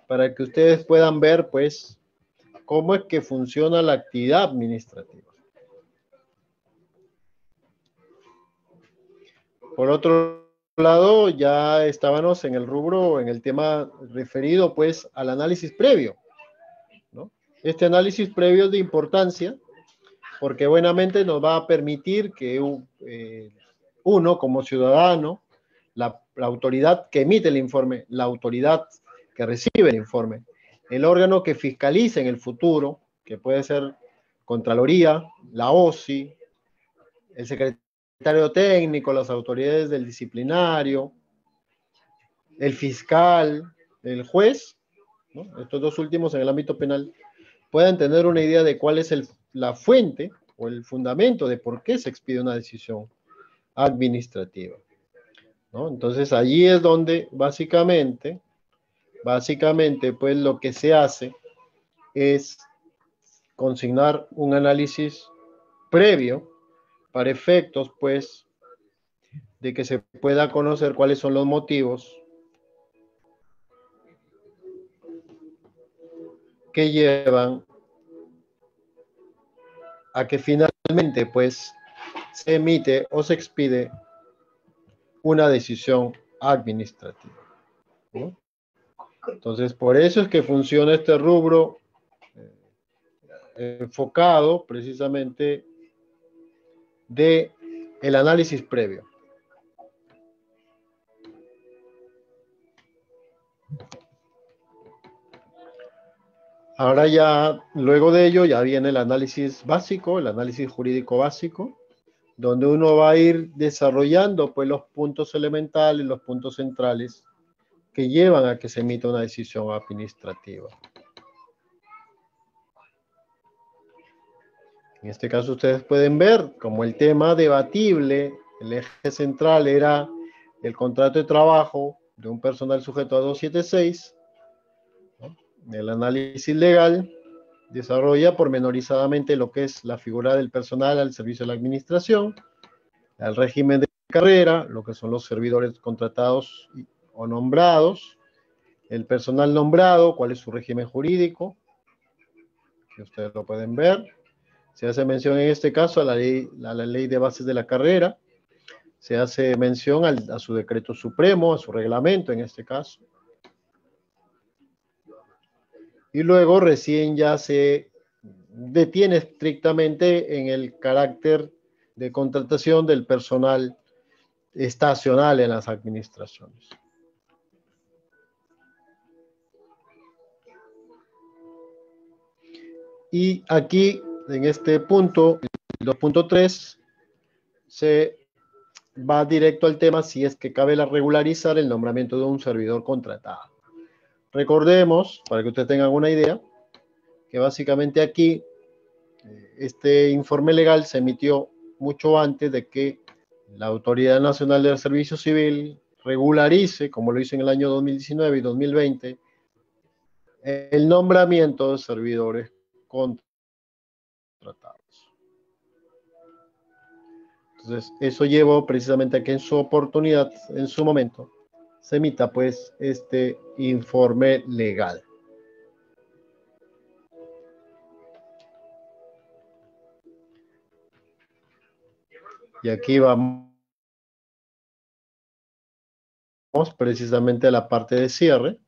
para que ustedes puedan ver, pues, cómo es que funciona la actividad administrativa. Por otro lado, ya estábamos en el rubro, en el tema referido, pues, al análisis previo, ¿no? Este análisis previo es de importancia porque buenamente nos va a permitir que uno como ciudadano, la autoridad que emite el informe, la autoridad que recibe el informe, el órgano que fiscaliza en el futuro, que puede ser Contraloría, la OSI, el secretario técnico, las autoridades del disciplinario, el fiscal, el juez, ¿no? Estos dos últimos en el ámbito penal, puedan tener una idea de cuál es la fuente o el fundamento de por qué se expide una decisión administrativa, ¿no? Entonces allí es donde básicamente, pues lo que se hace es consignar un análisis previo para efectos, pues, de que se pueda conocer cuáles son los motivos que llevan a que finalmente, pues, se emite o se expide una decisión administrativa, ¿no? Entonces, por eso es que funciona este rubro enfocado precisamente de el análisis previo. Ahora ya, luego de ello, ya viene el análisis básico, el análisis jurídico básico, donde uno va a ir desarrollando pues los puntos elementales, los puntos centrales que llevan a que se emita una decisión administrativa. En este caso ustedes pueden ver como el tema debatible, el eje central era el contrato de trabajo de un personal sujeto a 276, ¿no? El análisis legal desarrolla pormenorizadamente lo que es la figura del personal al servicio de la administración, el régimen de carrera, lo que son los servidores contratados o nombrados, el personal nombrado, cuál es su régimen jurídico, que ustedes lo pueden ver. Se hace mención en este caso a la ley de bases de la carrera, se hace mención a su decreto supremo, a su reglamento en este caso. Y luego recién ya se detiene estrictamente en el carácter de contratación del personal estacional en las administraciones. Y aquí, en este punto, el 2.3, se va directo al tema si es que cabe regularizar el nombramiento de un servidor contratado. Recordemos, para que ustedes tengan una idea, que básicamente aquí este informe legal se emitió mucho antes de que la Autoridad Nacional del Servicio Civil regularice, como lo hizo en el año 2019 y 2020, el nombramiento de servidores contratados. Entonces, eso llevó precisamente a que en su oportunidad, en su momento, se emita pues este informe legal. Y aquí vamos precisamente a la parte de cierre,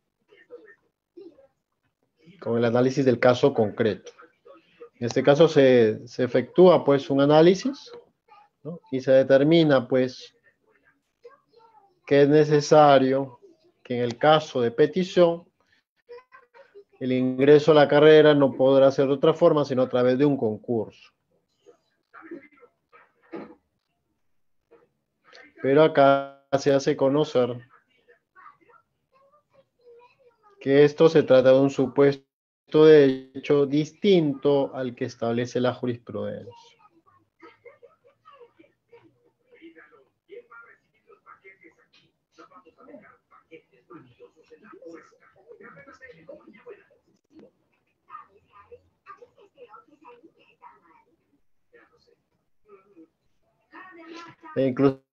con el análisis del caso concreto. En este caso se efectúa pues un análisis, ¿no? Y se determina pues que es necesario que en el caso de petición el ingreso a la carrera no podrá ser de otra forma sino a través de un concurso. Pero acá se hace conocer que esto se trata de un supuesto de hecho distinto al que establece la jurisprudencia. E inclusive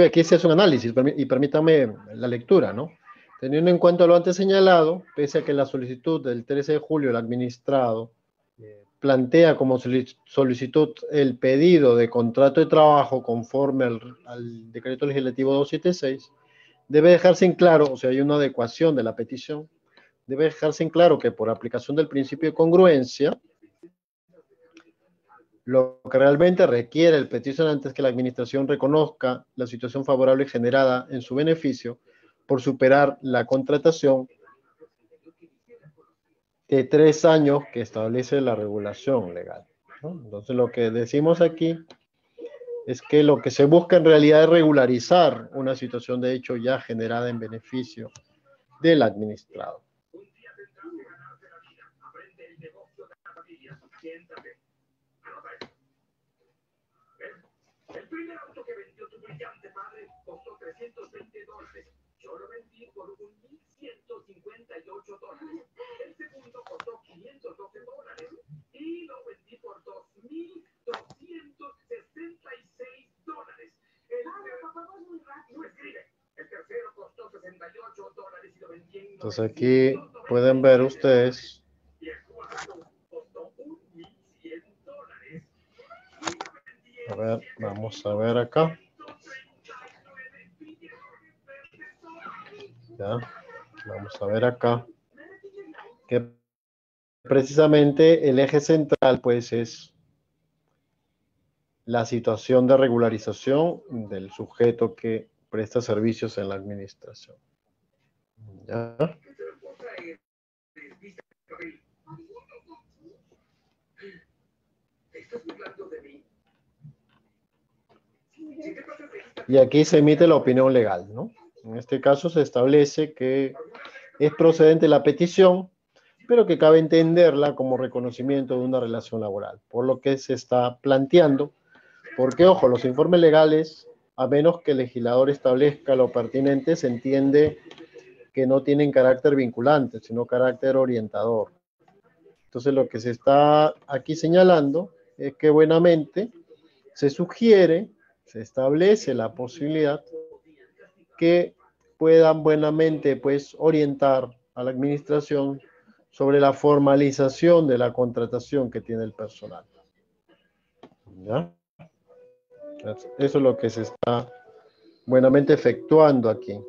aquí se hace un análisis, y permítame la lectura, ¿no? Teniendo en cuenta lo antes señalado, pese a que la solicitud del 13 de julio, el administrado plantea como solicitud el pedido de contrato de trabajo conforme al decreto legislativo 276, debe dejarse en claro, o sea, hay una adecuación de la petición, debe dejarse en claro que por aplicación del principio de congruencia, lo que realmente requiere el peticionante es que la administración reconozca la situación favorable generada en su beneficio por superar la contratación de 3 años que establece la regulación legal, ¿no? Entonces lo que decimos aquí es que lo que se busca en realidad es regularizar una situación de hecho ya generada en beneficio del administrado. El primer auto que vendió tu brillante padre costó $320. Yo lo vendí por $1,158. El segundo costó $512 y lo vendí por $2,266. No escribe. El tercero costó $68 y lo vendí en Entonces aquí pueden ver ustedes y el cuarto costó $1,100. a ver, vamos a ver acá. Ya, vamos a ver acá. Que precisamente el eje central, pues, es la situación de regularización del sujeto que presta servicios en la administración. ¿Ya? Y aquí se emite la opinión legal, ¿no? En este caso se establece que es procedente la petición, pero que cabe entenderla como reconocimiento de una relación laboral, por lo que se está planteando, porque, ojo, los informes legales, a menos que el legislador establezca lo pertinente, se entiende que no tienen carácter vinculante, sino carácter orientador. Entonces, lo que se está aquí señalando es que buenamente se sugiere, se establece la posibilidad que puedan buenamente, pues, orientar a la administración sobre la formalización de la contratación que tiene el personal. ¿Ya? Eso es lo que se está buenamente efectuando aquí.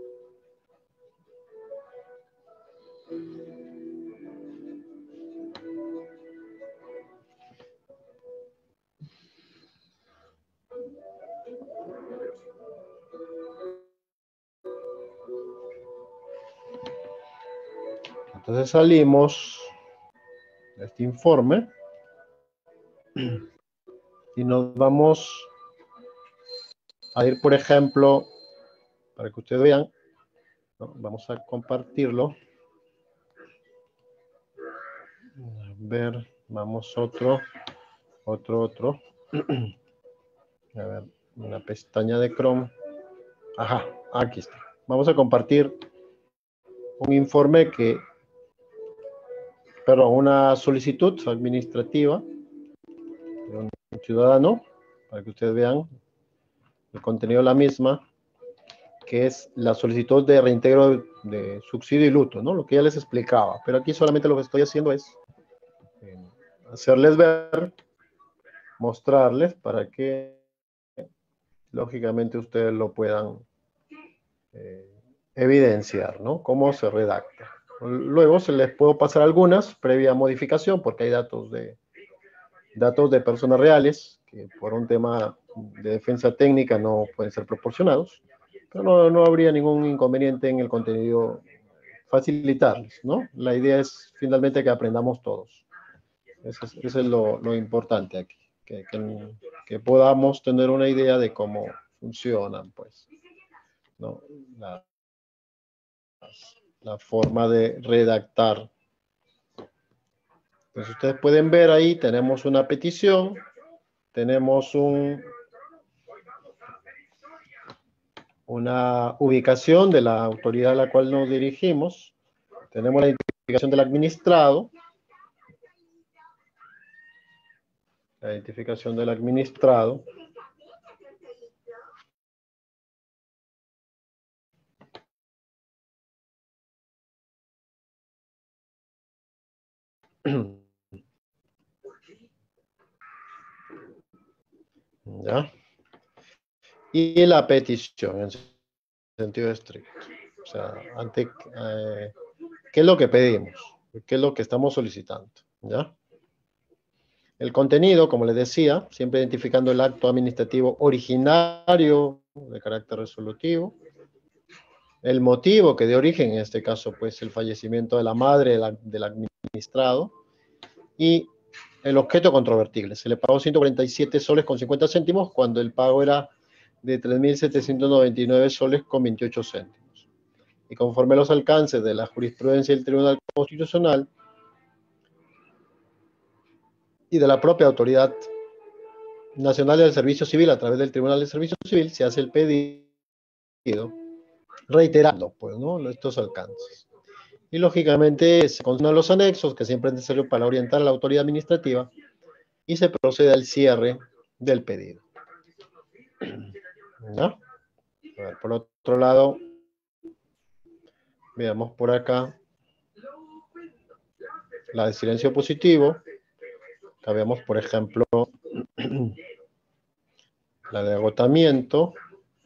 Entonces salimos de este informe y nos vamos a ir, por ejemplo, para que ustedes vean, ¿no? Vamos a compartirlo. A ver, vamos otro. A ver, una pestaña de Chrome. Ajá, aquí está. Vamos a compartir un informe una solicitud administrativa de un ciudadano para que ustedes vean el contenido de la misma, que es la solicitud de reintegro de subsidio y luto, ¿no? Lo que ya les explicaba. Pero aquí solamente lo que estoy haciendo es hacerles ver, mostrarles para que lógicamente ustedes lo puedan evidenciar, ¿no? Cómo se redacta. Luego se les puedo pasar algunas previa modificación porque hay datos de personas reales que por un tema de defensa técnica no pueden ser proporcionados, pero no habría ningún inconveniente en el contenido facilitarles, ¿no? La idea es finalmente que aprendamos todos. Eso es lo importante aquí, que podamos tener una idea de cómo funcionan, pues, ¿no? La forma de redactar. Pues ustedes pueden ver ahí, tenemos una petición, tenemos una ubicación de la autoridad a la cual nos dirigimos, tenemos la identificación del administrado, la identificación del administrado, ¿ya? Y la petición en sentido estricto. O sea, ¿qué es lo que pedimos? ¿Qué es lo que estamos solicitando? ¿Ya? El contenido, como les decía, siempre identificando el acto administrativo originario de carácter resolutivo, el motivo que de origen, en este caso, pues el fallecimiento de la madre del administrado, y el objeto controvertible. Se le pagó 147 soles con 50 céntimos cuando el pago era de 3.799 soles con 28 céntimos. Y conforme a los alcances de la jurisprudencia del Tribunal Constitucional y de la propia Autoridad Nacional del Servicio Civil a través del Tribunal de Servicio Civil, se hace el pedido reiterando, pues, ¿no?, estos alcances. Y lógicamente se consignan los anexos, que siempre es necesario para orientar a la autoridad administrativa, y se procede al cierre del pedido. ¿No? A ver, por otro lado, veamos por acá la de silencio positivo. Acá vemos, por ejemplo, la de agotamiento.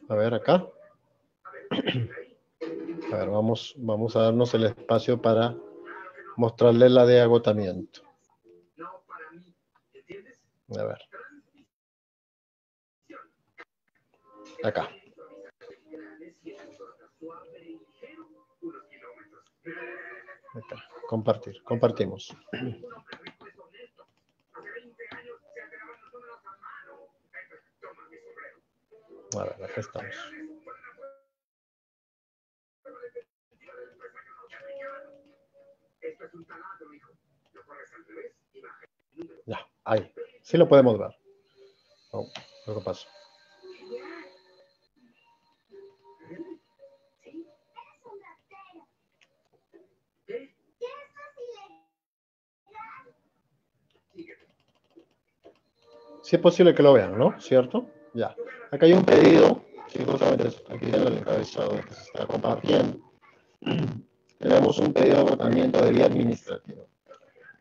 A ver, acá. A ver, vamos a darnos el espacio para mostrarles la de agotamiento. A ver. Acá. Acá. Compartimos. A ver, acá estamos. Ya, ahí. Sí lo podemos ver. Oh, algo pasa. Sí es posible que lo vean, ¿no? ¿Cierto? Ya. Acá hay un pedido. Sí, justamente aquí en el encabezado que se está compartiendo. Tenemos un pedido de agotamiento de vía administrativa.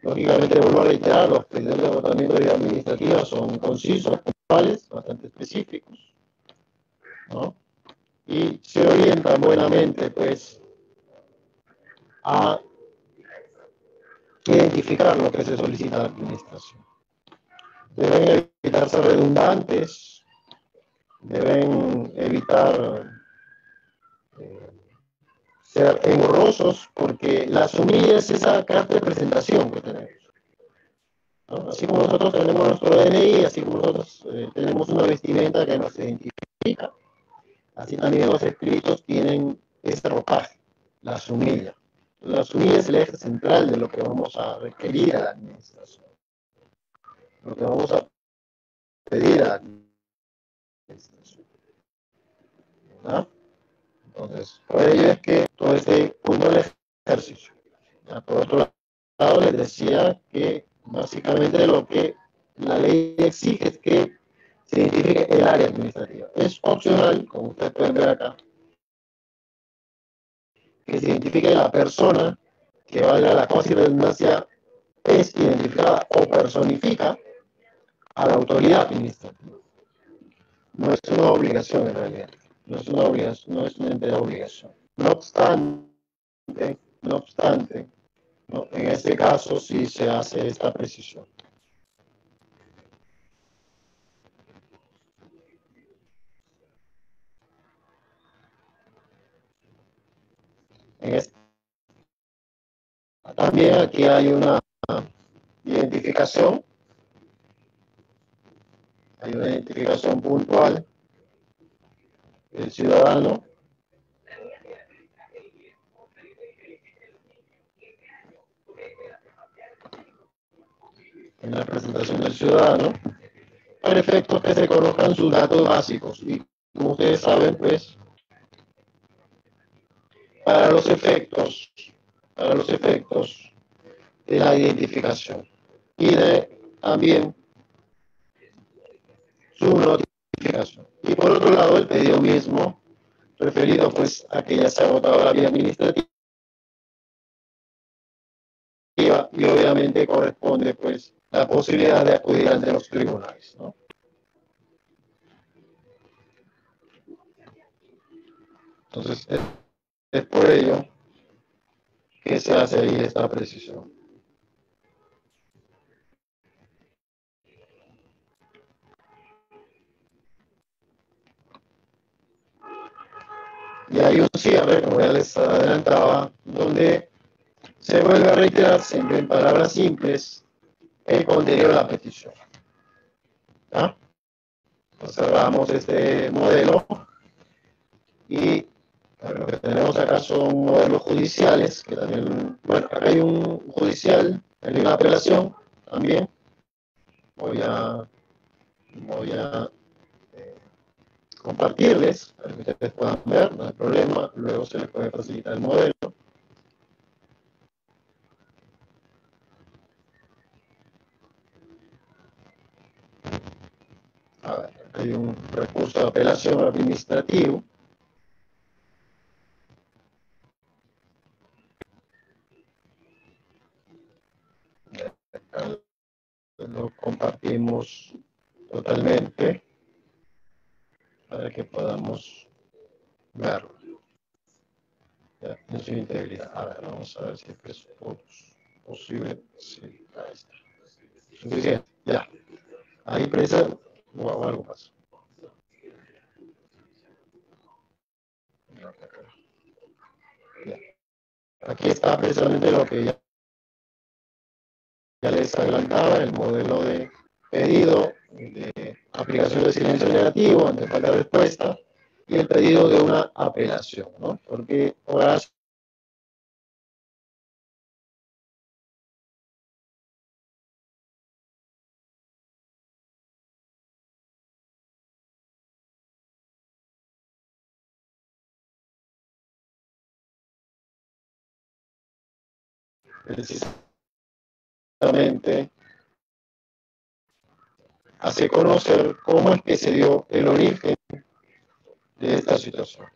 Lógicamente, vuelvo a reiterar, los pedidos de agotamiento de vía administrativa son concisos, puntuales, bastante específicos, ¿no? Y se orientan buenamente, pues, a identificar lo que se solicita a la administración. Deben evitarse redundantes, deben evitar ser engorrosos, porque la asumida es esa carta de presentación que tenemos, ¿no? Así como nosotros tenemos nuestro DNI, así como nosotros tenemos una vestimenta que nos identifica, así también los escritos tienen ese ropaje, la asumida. La asumida es el eje central de lo que vamos a requerir a la administración, lo que vamos a pedir a la administración, ¿no? Entonces, por ello es que todo este punto del ejercicio. Ya, por otro lado, les decía que básicamente lo que la ley exige es que se identifique el área administrativa. Es opcional, como ustedes pueden ver acá, que se identifique la persona que, valga la cosa y redundancia, es identificada o personifica a la autoridad administrativa. No es una obligación en realidad. No es una obligación, no es una entera obligación. No obstante, ¿no? En este caso sí se hace esta precisión. También aquí hay una identificación, puntual del ciudadano en la presentación del ciudadano, para efectos que se conozcan sus datos básicos. Y como ustedes saben, pues, para los efectos de la identificación y de también su notificación. Y por otro lado, el pedido mismo, referido pues a que ya se ha agotado la vía administrativa y obviamente corresponde pues la posibilidad de acudir ante los tribunales, ¿no? Entonces, es por ello que se hace ahí esta precisión. Y hay un cierre, como ya les adelantaba, donde se vuelve a reiterar siempre en palabras simples el contenido de la petición. ¿Ah? Observamos este modelo y lo que tenemos acá son modelos judiciales, que también, bueno, acá hay un judicial, hay una apelación también. Voy a compartirles para que ustedes puedan ver, no hay problema, luego se les puede facilitar el modelo. A ver, hay un recurso de apelación administrativo. Lo compartimos totalmente para que podamos verlo. Ya, en su integridad. A ver, vamos a ver si es posible. Sí, ahí está. Suficiente, ya. Ahí presa o algo pasa. Ya. Aquí está precisamente lo que ya les adelantaba, el modelo de pedido de aplicación de silencio negativo ante falta de respuesta y el pedido de una apelación, ¿no? Porque ahora precisamente hace conocer cómo es que se dio el origen de esta situación.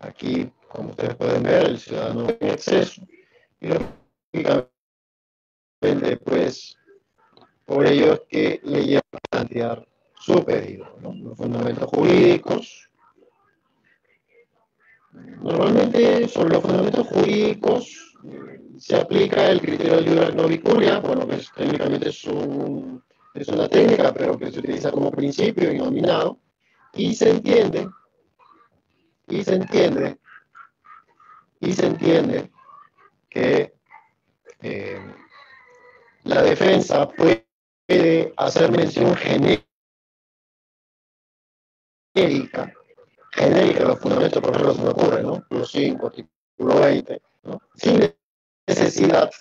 Aquí, como ustedes pueden ver, el ciudadano en exceso y lógicamente, pues, por ello es que le lleva a plantear su pedido, ¿no? Los fundamentos jurídicos. Normalmente, sobre los fundamentos jurídicos, se aplica el criterio de iure no vicuria, bueno, que técnicamente es una técnica, pero que se utiliza como principio inominado, y se entiende que la defensa puede hacer mención genérica de los fundamentos, por ejemplo, se me ocurre, ¿no? Artículo 5, artículo 20, ¿no? Sin necesidad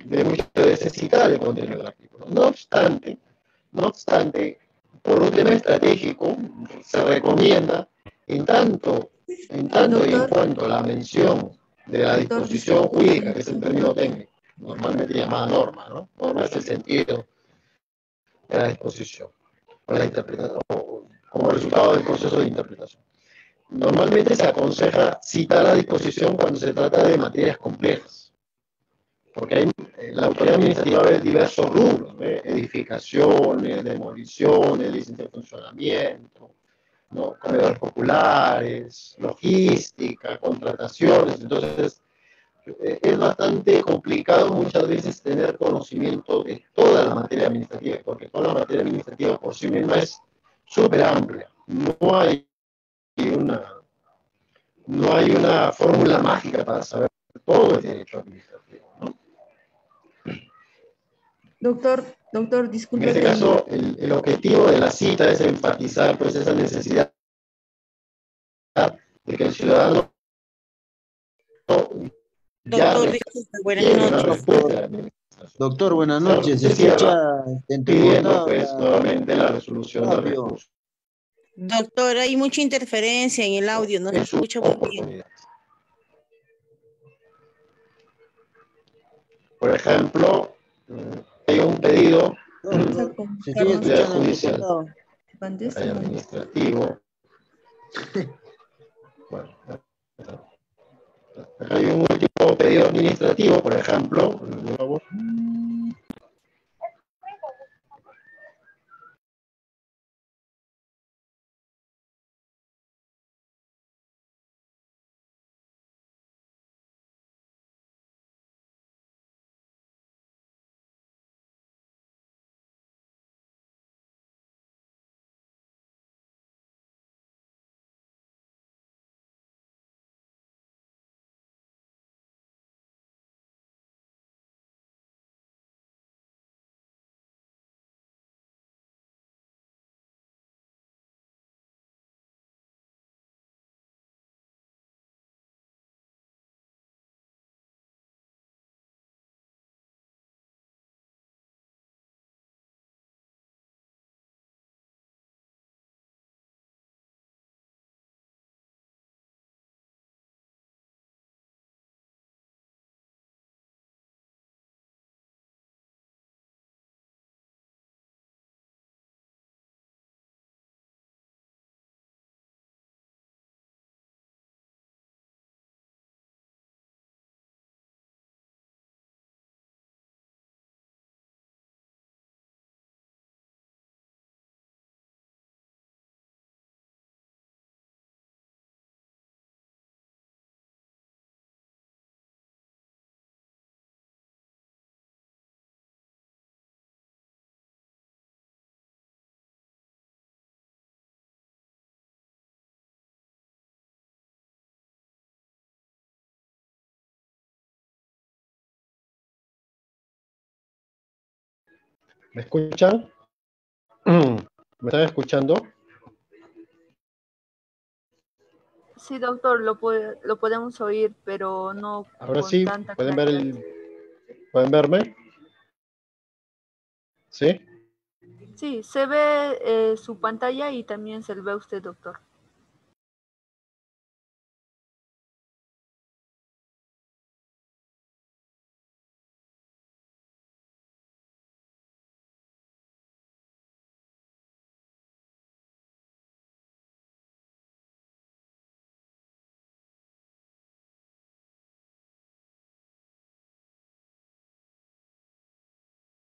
de mucha necesidad de contenido del artículo. No obstante, por un tema estratégico, se recomienda, en tanto y en cuanto la mención de la disposición jurídica, que es el término técnico, normalmente llamada norma, ¿no? Norma es el sentido de la disposición, o la interpretación, como resultado del proceso de interpretación. Normalmente se aconseja citar la disposición cuando se trata de materias complejas, porque la autoridad administrativa ve diversos rubros, ¿ve? Edificaciones, demoliciones, licencia de funcionamiento, ¿no? Comedores populares, logística, contrataciones. Entonces, es bastante complicado muchas veces tener conocimiento de toda la materia administrativa, porque toda la materia administrativa por sí misma es súper amplia. Una, no hay una fórmula mágica para saber todo el derecho administrativo, ¿no? Doctor, En disculpe este que... caso, el objetivo de la cita es enfatizar pues esa necesidad de que el ciudadano ya Doctor, disculpe, buenas tiene una noches. respuesta de la administración. Doctor, buenas noches. Se Se cierra escucha pidiendo entrecortada pues nuevamente la resolución del audio. recurso. Doctor, hay mucha interferencia en el audio, no se Es su escucha muy bien. oportunidad. Por ejemplo, hay un pedido Se sigue escuchando judicial, entrecortado. hay administrativo. Bueno, hay un último pedido administrativo, por ejemplo. Por favor. ¿Me escuchan? ¿Me están escuchando? Sí, doctor, lo podemos oír, pero no Ahora con sí, tanta ¿pueden ver claridad. ¿pueden verme? ¿Sí? Sí, se ve su pantalla y también se le ve a usted, doctor.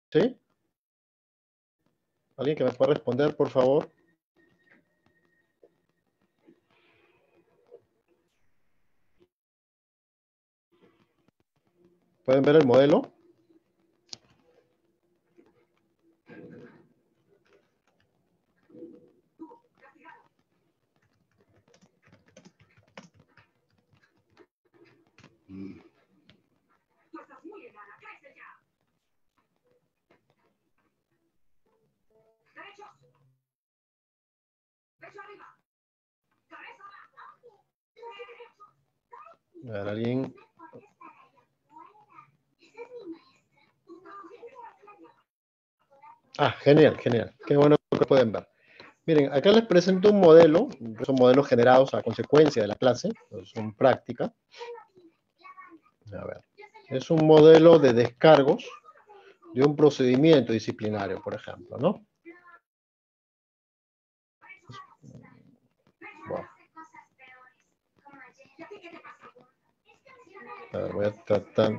¿Sí? ¿Alguien que me pueda responder, por favor? ¿Pueden ver el modelo? A ver, alguien. Ah, genial, genial. Qué bueno que pueden ver. Miren, acá les presento un modelo. Son modelos generados a consecuencia de la clase. Son práctica. A ver. Es un modelo de descargos de un procedimiento disciplinario, por ejemplo, ¿no? Bueno. A ver, voy a tratar.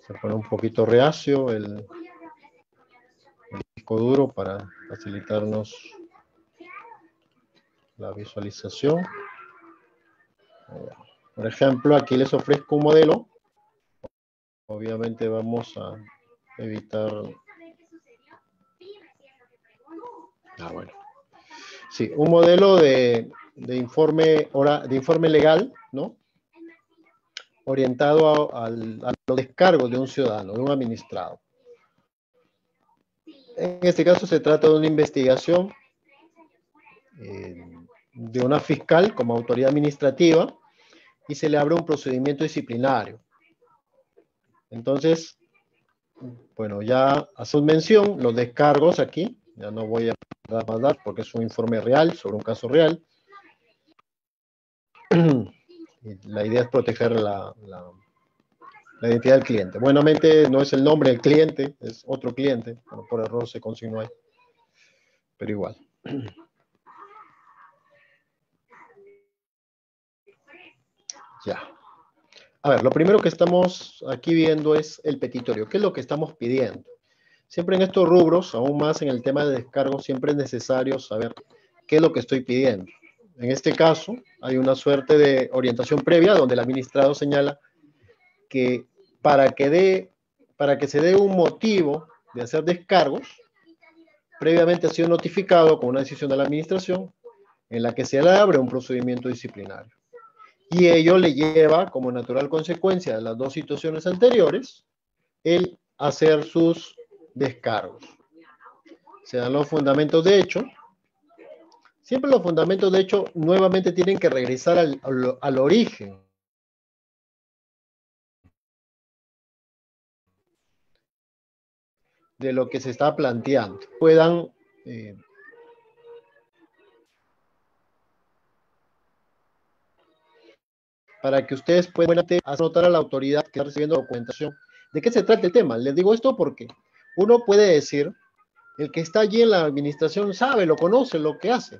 Se pone un poquito reacio el disco duro para facilitarnos la visualización. Por ejemplo, aquí les ofrezco un modelo. Obviamente vamos a evitar... bueno. Sí, un modelo de informe legal, ¿no? Orientado a los descargos de un ciudadano, de un administrado. En este caso se trata de una investigación de una fiscal como autoridad administrativa y se le abre un procedimiento disciplinario. Entonces, bueno, ya hacemos mención, los descargos aquí, ya no voy a dar más datos porque es un informe real sobre un caso real. La idea es proteger la identidad del cliente. Buenamente no es el nombre del cliente, es otro cliente. Bueno, por error se consignó ahí. Pero igual. Ya. A ver, lo primero que estamos aquí viendo es el petitorio. ¿Qué es lo que estamos pidiendo? Siempre en estos rubros, aún más en el tema de descargo, siempre es necesario saber qué es lo que estoy pidiendo. En este caso, hay una suerte de orientación previa donde el administrado señala que para que se dé un motivo de hacer descargos, previamente ha sido notificado con una decisión de la administración en la que se le abre un procedimiento disciplinario. Y ello le lleva, como natural consecuencia de las dos situaciones anteriores, el hacer sus descargos. Se dan los fundamentos de hecho. Siempre los fundamentos de hecho nuevamente tienen que regresar al origen. De lo que se está planteando. Puedan para que ustedes puedan anotar a la autoridad que está recibiendo documentación. ¿De qué se trata el tema? Les digo esto porque uno puede decir, el que está allí en la administración sabe, lo conoce, lo que hace.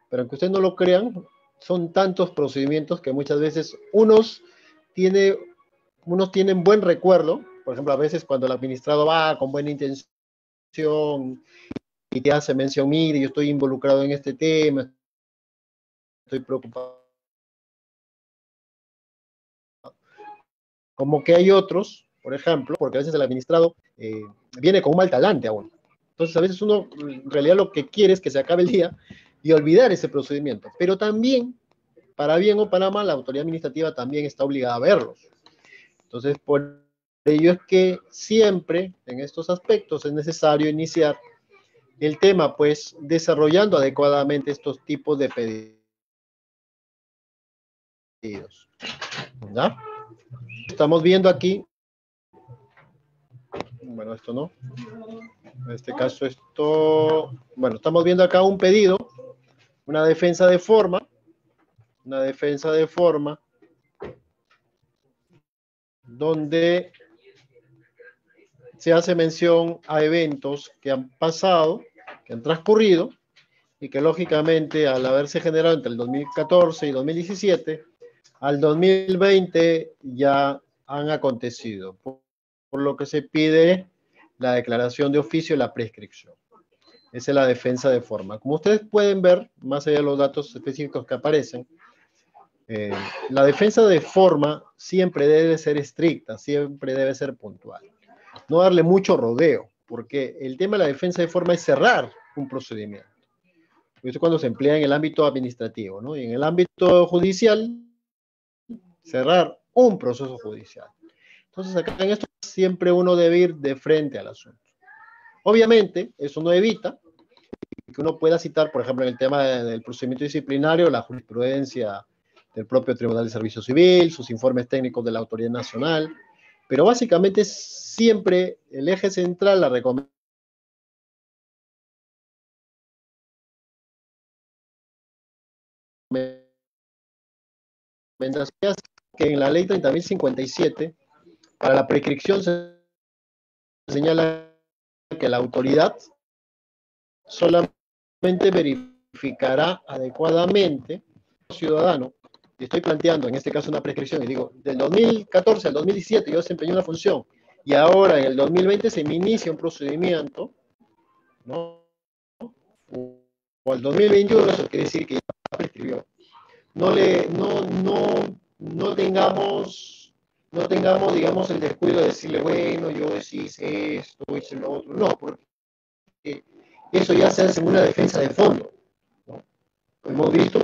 Pero aunque ustedes no lo crean, son tantos procedimientos que muchas veces unos tienen buen recuerdo. Por ejemplo, a veces cuando el administrado va con buena intención y te hace mención, mire, yo estoy involucrado en este tema, estoy preocupado. Como que hay otros, por ejemplo, porque a veces el administrado viene con un mal talante aún. Entonces, a veces uno, en realidad, lo que quiere es que se acabe el día y olvidar ese procedimiento. Pero también, para bien o para mal, la autoridad administrativa también está obligada a verlos. Entonces, por ello es que siempre, en estos aspectos, es necesario iniciar el tema, pues, desarrollando adecuadamente estos tipos de pedidos. ¿Ya? Estamos viendo aquí, bueno, esto no, en este caso esto, bueno, estamos viendo acá un pedido, una defensa de forma, donde se hace mención a eventos que han pasado, que han transcurrido, y que lógicamente al haberse generado entre el 2014 y 2017, al 2020 ya han acontecido, por lo que se pide la declaración de oficio y la prescripción. Esa es la defensa de forma. Como ustedes pueden ver, más allá de los datos específicos que aparecen, la defensa de forma siempre debe ser estricta, siempre debe ser puntual. No darle mucho rodeo, porque el tema de la defensa de forma es cerrar un procedimiento. Eso es cuando se emplea en el ámbito administrativo, ¿no? Y en el ámbito judicial, cerrar un proceso judicial. Entonces, acá en esto siempre uno debe ir de frente al asunto. Obviamente, eso no evita que uno pueda citar, por ejemplo, en el tema del procedimiento disciplinario, la jurisprudencia del propio Tribunal de Servicio Civil, sus informes técnicos de la Autoridad Nacional, pero básicamente siempre el eje central, la recomendación que en la ley 30.057, para la prescripción se señala que la autoridad solamente verificará adecuadamente al ciudadano. Y estoy planteando en este caso una prescripción y digo, del 2014 al 2017 yo desempeñé una función y ahora en el 2020 se me inicia un procedimiento, ¿no? O al 2021, eso quiere decir que ya prescribió. No tengamos, digamos, el descuido de decirle, bueno, yo hice esto, hice lo otro. No, porque eso ya se hace en una defensa de fondo, ¿no? Hemos visto,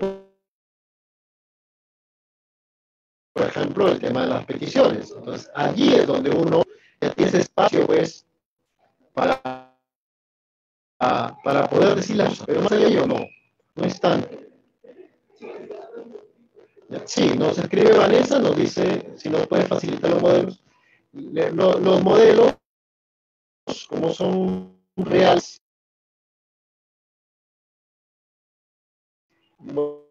por ejemplo, el tema de las peticiones. Entonces, allí es donde uno ya tiene ese espacio, pues, para poder decir las cosas. Pero más allá yo no es tanto. Sí, nos escribe Vanessa, nos dice si nos puede facilitar los modelos. Los modelos, como son reales, voy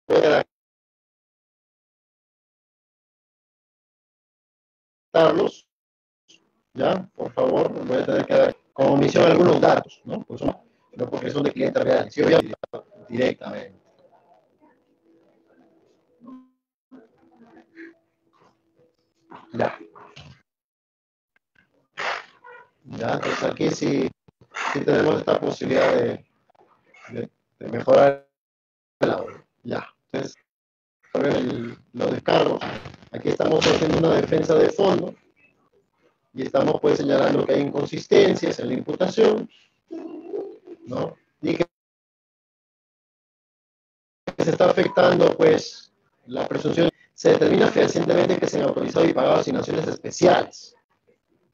a adaptarlos, ya, por favor, voy a tener que dar como omisión algunos datos, ¿no? Pues no porque son de clientes reales, yo voy a directamente. Ya. Ya, entonces aquí sí tenemos esta posibilidad de mejorar el audio. Ya, entonces, los descargos. Aquí estamos haciendo una defensa de fondo y estamos pues señalando que hay inconsistencias en la imputación, ¿no? Y que se está afectando pues la presunción. Se determina fehacientemente que se han autorizado y pagado asignaciones especiales.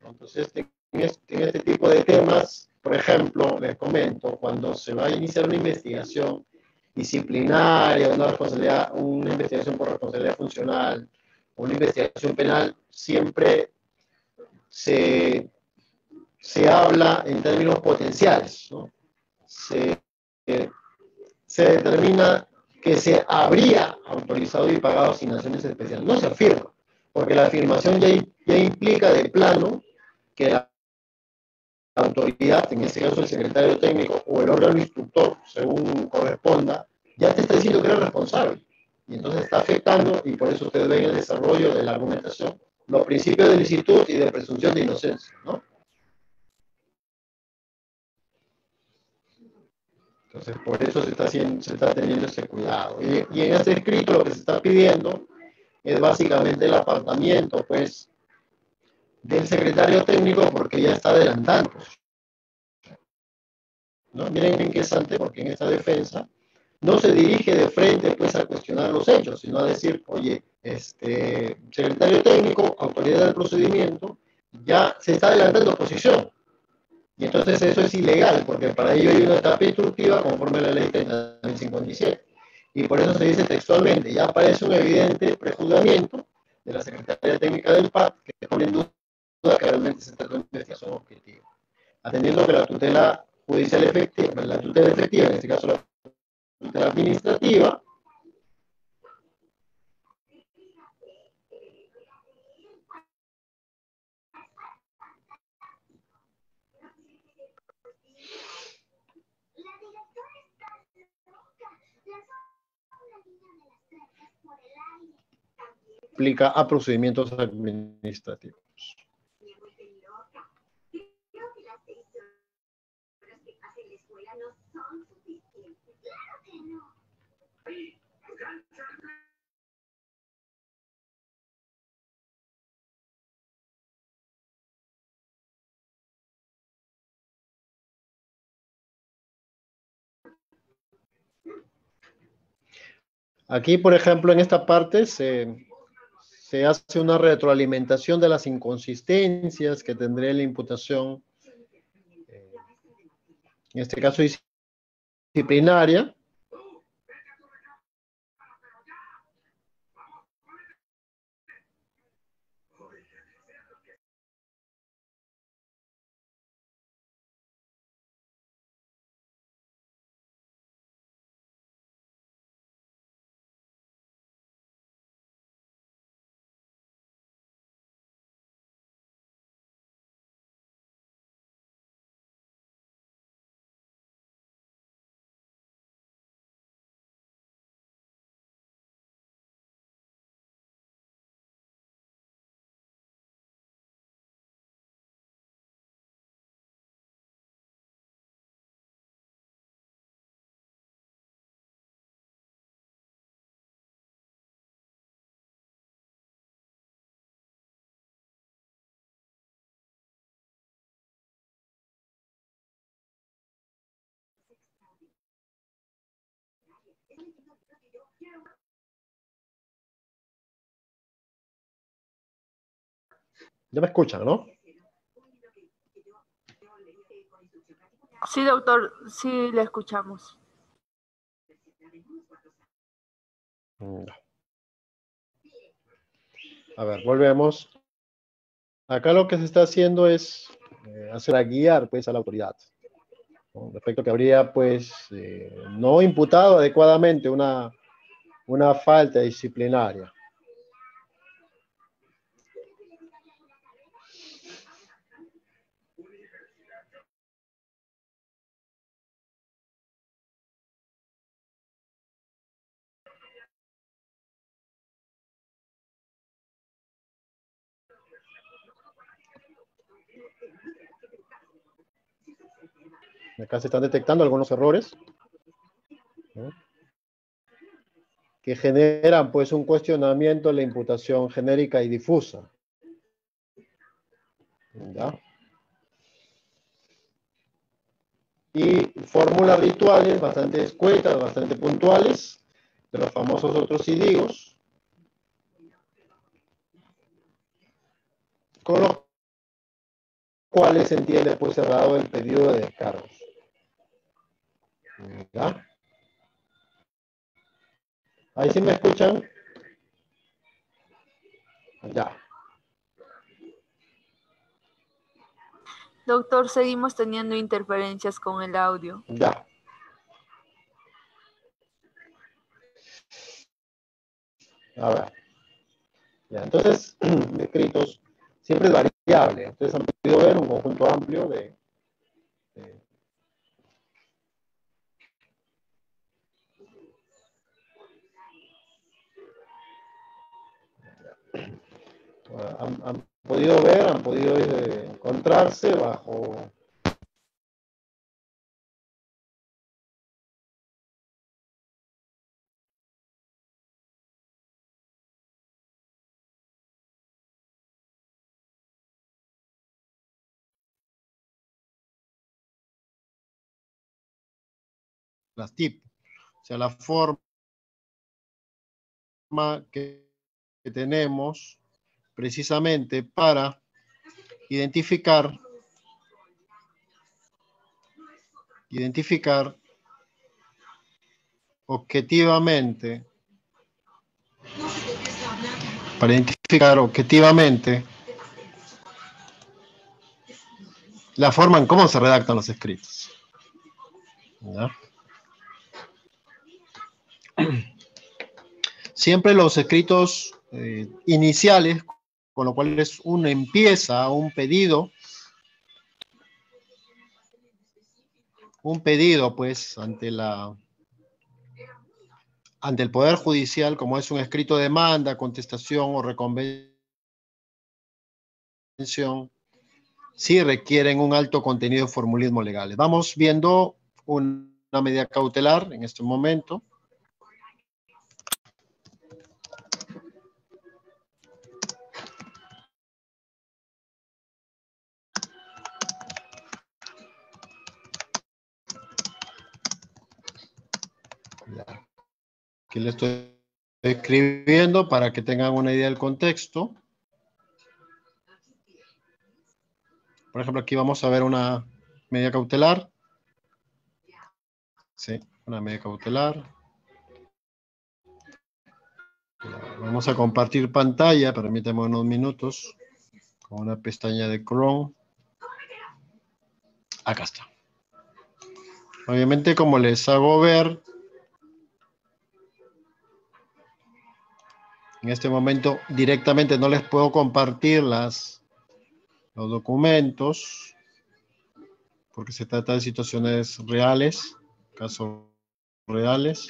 Entonces, en este tipo de temas, por ejemplo, les comento, cuando se va a iniciar una investigación disciplinaria, una investigación por responsabilidad funcional, una investigación penal, siempre se habla en términos potenciales, ¿no? Se determina que se habría autorizado y pagado asignaciones especiales. No se afirma, porque la afirmación ya implica de plano que la autoridad, en este caso el secretario técnico o el órgano instructor, según corresponda, ya te está diciendo que eres responsable. Y entonces está afectando, y por eso ustedes ven el desarrollo de la argumentación, los principios de licitud y de presunción de inocencia, ¿no? Entonces, por eso se está teniendo ese cuidado. Y en este escrito lo que se está pidiendo es básicamente el apartamiento, pues, del secretario técnico, porque ya está adelantando, ¿no? Miren qué interesante, porque en esta defensa no se dirige de frente, pues, a cuestionar los hechos, sino a decir, oye, secretario técnico, autoridad del procedimiento, ya se está adelantando posición. Y entonces eso es ilegal, porque para ello hay una etapa instructiva conforme a la ley 30.057. Y por eso se dice textualmente, ya aparece un evidente prejuzgamiento de la Secretaría Técnica del PAC que pone en duda que realmente se trata de una investigación objetiva. Atendiendo que la tutela judicial efectiva, la tutela efectiva, en este caso la tutela administrativa, aplica a procedimientos administrativos. Aquí, por ejemplo, en esta parte se hace una retroalimentación de las inconsistencias que tendría la imputación, en este caso disciplinaria, Ya me escuchan, ¿no? Sí, doctor, sí le escuchamos. Ya. A ver, volvemos. Acá lo que se está haciendo es hacer a guiar pues, a la autoridad. ¿No? Respecto a que habría pues no imputado adecuadamente una falta disciplinaria. Acá se están detectando algunos errores, ¿no? Que generan pues un cuestionamiento en la imputación genérica y difusa. ¿Ya? Y fórmulas rituales bastante escuetas, bastante puntuales, de los famosos otros IDIGOS, con los cuales se entiende pues cerrado el pedido de descargos. ¿Ya? Ahí sí me escuchan. Ya. Doctor, seguimos teniendo interferencias con el audio. Ya. A ver. Ya, entonces, escritos siempre es variable. Entonces han podido ver un conjunto amplio de han podido ver, han podido encontrarse bajo las TIP, o sea, la forma que tenemos precisamente para identificar objetivamente, la forma en cómo se redactan los escritos. ¿Ya? Siempre los escritos iniciales, con lo cual uno empieza un pedido pues ante el Poder Judicial, como es un escrito de demanda, contestación o reconvención, sí requieren un alto contenido de formulismo legales. Vamos viendo una medida cautelar en este momento. Aquí le estoy escribiendo para que tengan una idea del contexto. Por ejemplo, aquí vamos a ver una medida cautelar. Sí, una medida cautelar. Vamos a compartir pantalla, permítanme unos minutos, con una pestaña de Chrome. Acá está. Obviamente, como les hago ver, en este momento directamente no les puedo compartir los documentos, porque se trata de situaciones reales, casos reales.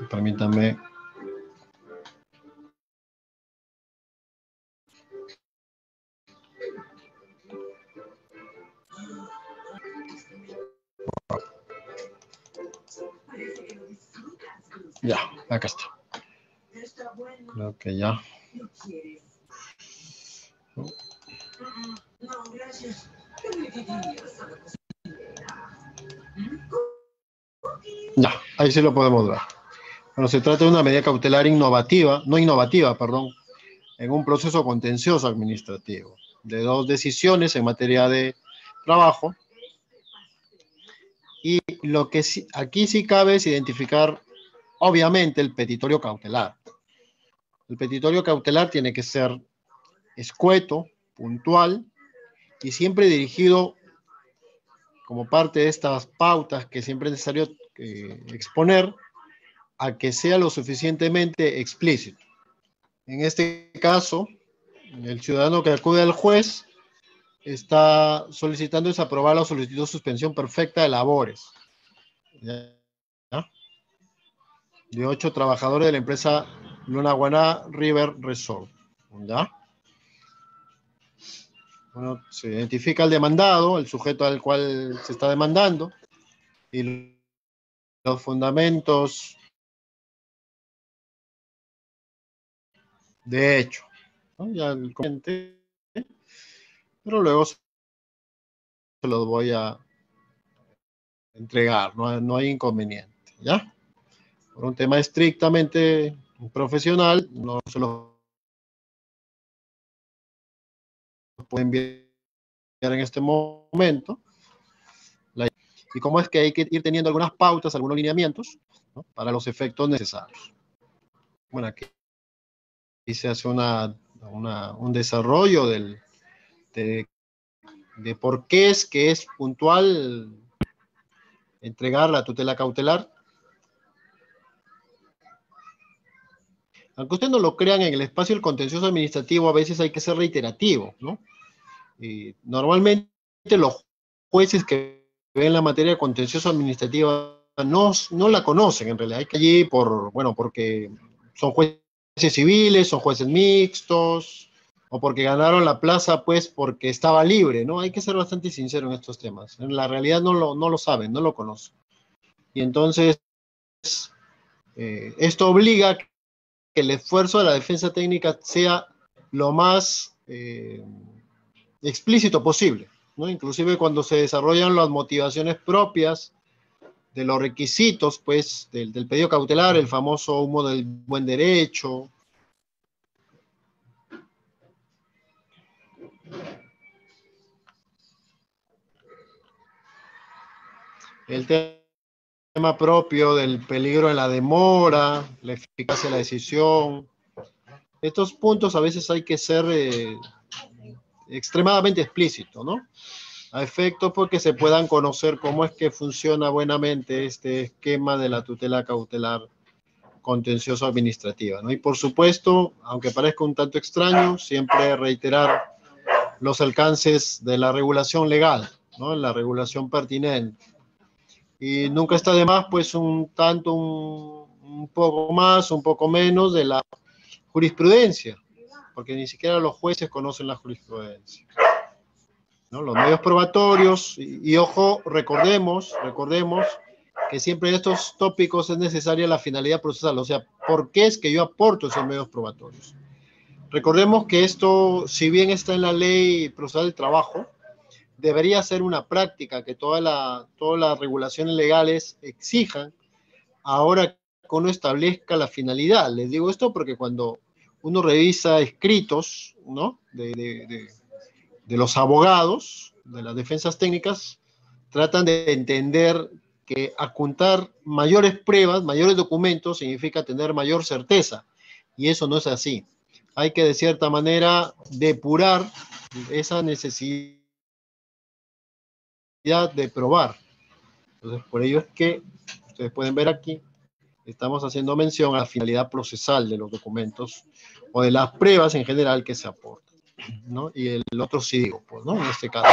Permítanme. Ya, acá está. Creo que ya. No, ahí sí lo podemos ver. Bueno, se trata de una medida cautelar no innovativa, perdón, en un proceso contencioso administrativo, de 2 decisiones en materia de trabajo. Y lo que sí, aquí sí cabe es identificar, obviamente, el petitorio cautelar. El petitorio cautelar tiene que ser escueto, puntual y siempre dirigido como parte de estas pautas que siempre es necesario exponer, a que sea lo suficientemente explícito. En este caso, el ciudadano que acude al juez está solicitando es aprobar la solicitud de suspensión perfecta de labores, ¿ya? De 8 trabajadores de la empresa Lunaguaná River Resort, ¿ya? Bueno, se identifica el demandado, el sujeto al cual se está demandando, y los fundamentos de hecho, ¿no? Ya el comenté, pero luego se los voy a entregar, no hay inconveniente, ¿ya? Por un tema estrictamente profesional, no se los pueden enviar en este momento. Y cómo es que hay que ir teniendo algunas pautas, algunos lineamientos, ¿no? Para los efectos necesarios. Bueno, aquí se hace un desarrollo de por qué es que es puntual entregar la tutela cautelar. Aunque ustedes no lo crean, en el espacio del contencioso administrativo a veces hay que ser reiterativo, ¿no? Y normalmente los jueces que ven la materia de contencioso administrativa no la conocen en realidad. Hay que allí porque son jueces civiles, son jueces mixtos, o porque ganaron la plaza pues porque estaba libre, ¿no? Hay que ser bastante sincero en estos temas. En la realidad no lo saben, no lo conocen. Y entonces esto obliga a que el esfuerzo de la defensa técnica sea lo más explícito posible, ¿no? Inclusive cuando se desarrollan las motivaciones propias de los requisitos, pues, del pedido cautelar, el famoso humo del buen derecho. El tema propio del peligro en la demora, la eficacia de la decisión. Estos puntos a veces hay que ser extremadamente explícito, ¿no? A efecto porque se puedan conocer cómo es que funciona buenamente este esquema de la tutela cautelar contencioso administrativa, ¿no? Y por supuesto, aunque parezca un tanto extraño, siempre reiterar los alcances de la regulación legal, ¿no? La regulación pertinente. Y nunca está de más, pues, un poco más, un poco menos de la jurisprudencia, porque ni siquiera los jueces conocen la jurisprudencia, ¿no? Los medios probatorios, y ojo, recordemos que siempre en estos tópicos es necesaria la finalidad procesal, o sea, ¿por qué es que yo aporto esos medios probatorios? Recordemos que esto, si bien está en la ley procesal del trabajo, debería ser una práctica que todas las regulaciones legales exijan ahora que uno establezca la finalidad. Les digo esto porque cuando uno revisa escritos, ¿no? de los abogados, de las defensas técnicas, tratan de entender que adjuntar mayores pruebas, mayores documentos, significa tener mayor certeza. Y eso no es así. Hay que, de cierta manera, depurar esa necesidad de probar. Entonces, por ello es que, ustedes pueden ver aquí, estamos haciendo mención a la finalidad procesal de los documentos o de las pruebas en general que se aportan, ¿no? Y el otro CIDIGO, pues, ¿no? En este caso.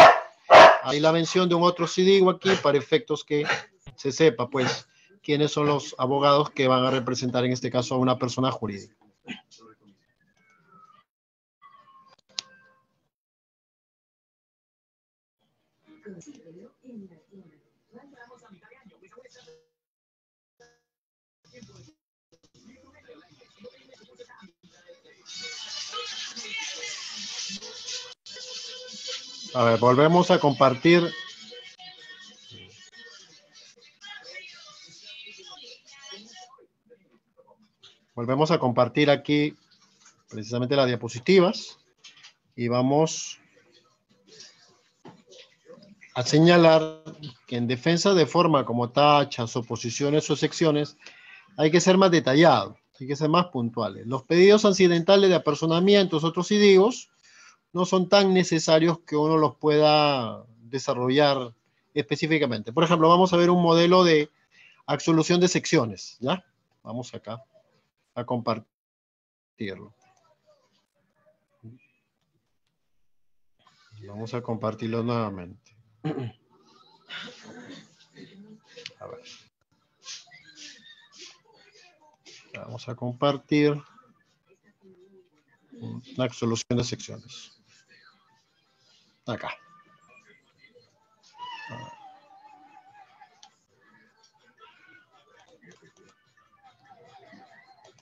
Hay la mención de un otro CIDIGO aquí para efectos que se sepa, pues, quiénes son los abogados que van a representar en este caso a una persona jurídica. A ver, volvemos a compartir Volvemos a compartir aquí precisamente las diapositivas y vamos a señalar que en defensa de forma como tachas, oposiciones o secciones hay que ser más detallado, hay que ser más puntuales. Los pedidos accidentales de apersonamientos, otros IDIGOS, no son tan necesarios que uno los pueda desarrollar específicamente. Por ejemplo, vamos a ver un modelo de absolución de secciones, ¿ya? Vamos acá a compartirlo. Vamos a compartirlo nuevamente. A ver. Vamos a compartir la solución de secciones. Acá.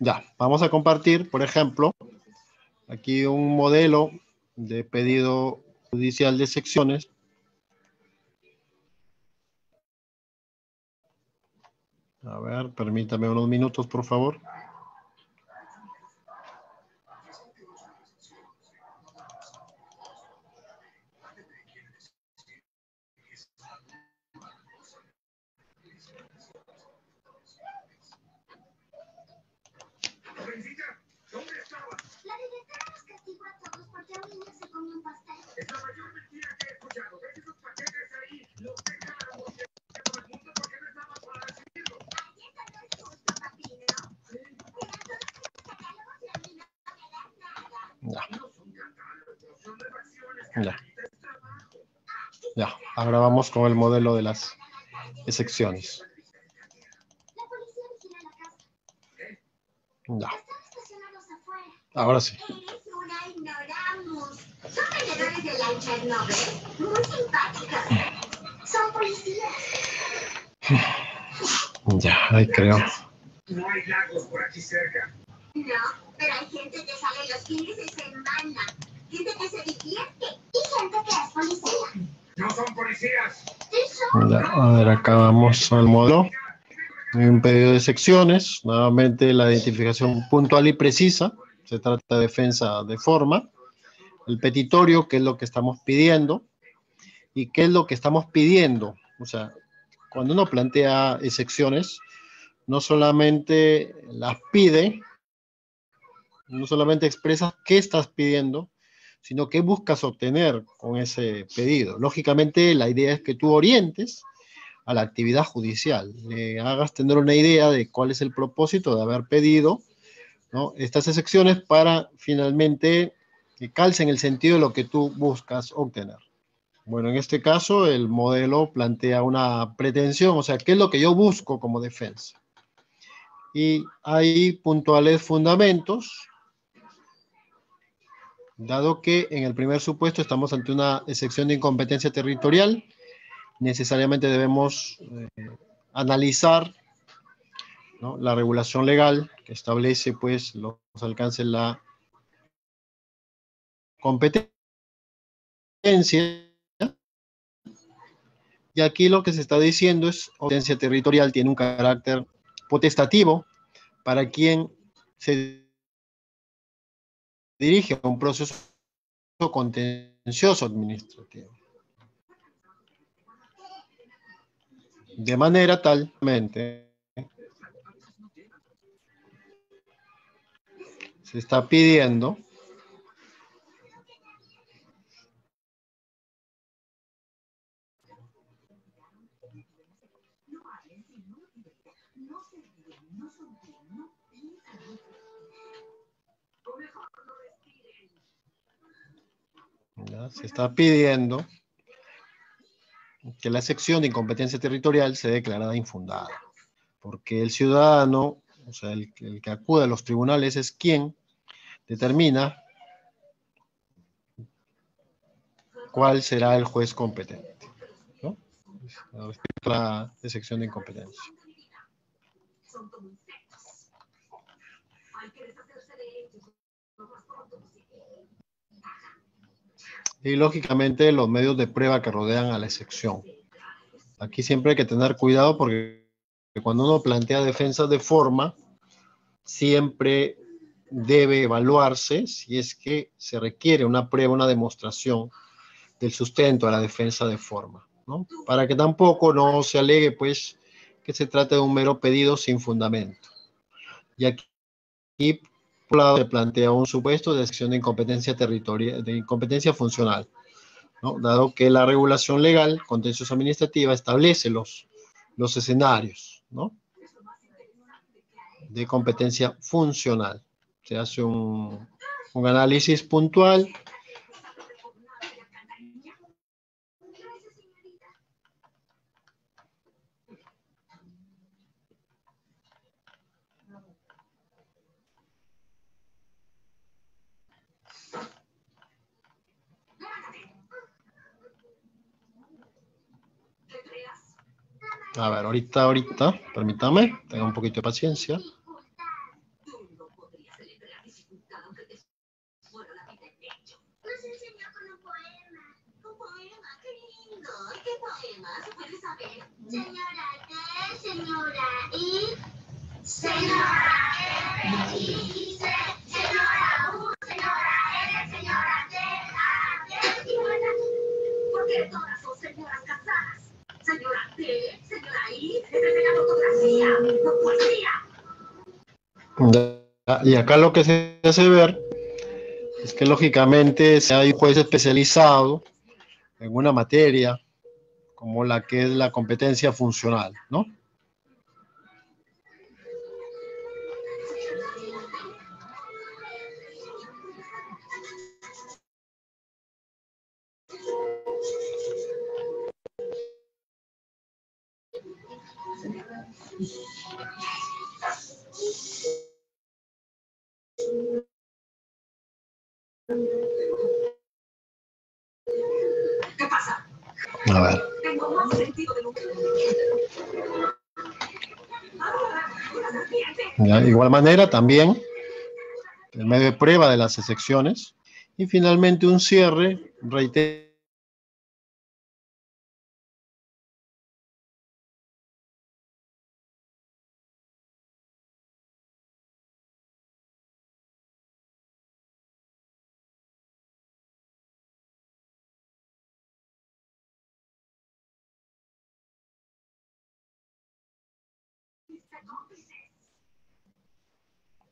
Ya, vamos a compartir, por ejemplo, aquí un modelo de pedido judicial de secciones. A ver, permítame unos minutos, por favor. ¿Dónde estabas? La directora nos castigó a todos porque un niño se comió un pastel. Es la mayor mentira que he escuchado. ¿Ves esos paquetes ahí? Los dejáramos de todo el mundo porque no estabas para recibirlos. Ay, eso no es justo, papino. Mira, todos los catálogos y a mí no me dan nada. Ya. No son catálogos, son redacciones. Ya. Ya, ahora vamos con el modelo de las secciones. La policía vigila la casa. Ya, Están estacionados afuera. ahora sí. Eres una ignoramus. Son vendedores de lanchas, ¿no ves? Muy simpáticos. Son policías. Ya, ahí creo. No hay lagos por aquí cerca. No, pero hay gente que sale los fines de semana. Gente que se divierte. Y gente que es policía. No son policías. Sí son. Ya, a ver, acá vamos al modelo. Hay un pedido de secciones. Nuevamente la identificación puntual y precisa. Se trata de defensa de forma. El petitorio, qué es lo que estamos pidiendo. ¿Y qué es lo que estamos pidiendo? O sea, cuando uno plantea excepciones, no solamente las pide, no solamente expresas qué estás pidiendo, sino qué buscas obtener con ese pedido. Lógicamente, la idea es que tú orientes a la actividad judicial, le hagas tener una idea de cuál es el propósito de haber pedido, ¿no?, estas excepciones para finalmente que calcen el sentido de lo que tú buscas obtener. Bueno, en este caso, el modelo plantea una pretensión, o sea, ¿qué es lo que yo busco como defensa? Y hay puntuales fundamentos, dado que en el primer supuesto estamos ante una excepción de incompetencia territorial, necesariamente debemos analizar, ¿no?, la regulación legal que establece pues los alcances de la competencia. Y aquí lo que se está diciendo es que la competencia territorial tiene un carácter potestativo para quien se dirige a un proceso contencioso administrativo. De manera talmente se está pidiendo ¿ya? Se está pidiendo que la excepción de incompetencia territorial sea declarada infundada, porque el ciudadano, o sea, el que acude a los tribunales es quien determina cuál será el juez competente, ¿no?, respecto a la excepción de incompetencia. Y lógicamente los medios de prueba que rodean a la excepción. Aquí siempre hay que tener cuidado porque cuando uno plantea defensas de forma, siempre debe evaluarse si es que se requiere una prueba, una demostración del sustento a la defensa de forma, ¿no? Para que tampoco no se alegue, pues, que se trata de un mero pedido sin fundamento. Y aquí, por un lado, se plantea un supuesto de sección de incompetencia territorial, de incompetencia funcional, ¿no? Dado que la regulación legal contencioso administrativa establece los escenarios, ¿no? De competencia funcional. Se hace un análisis puntual. A ver, ahorita, permítame, tenga un poquito de paciencia. Nos enseñó con un poema. Un poema, qué lindo. ¿Qué poema? ¿Se puede saber? Señora T, señora I, señora R, I, C, señora U, señora L, señora T, A, T, señora. Porque todas son señoras casadas. Señora T, señora I, es de la fotografía, poesía. Y acá lo que se hace ver es que lógicamente si hay un juez especializado en una materia como la que es la competencia funcional, ¿no? ¿Qué pasa? A ver. Tengo más sentido de humor. Ya, de igual manera también el medio de prueba de las excepciones y finalmente un cierre, reitero,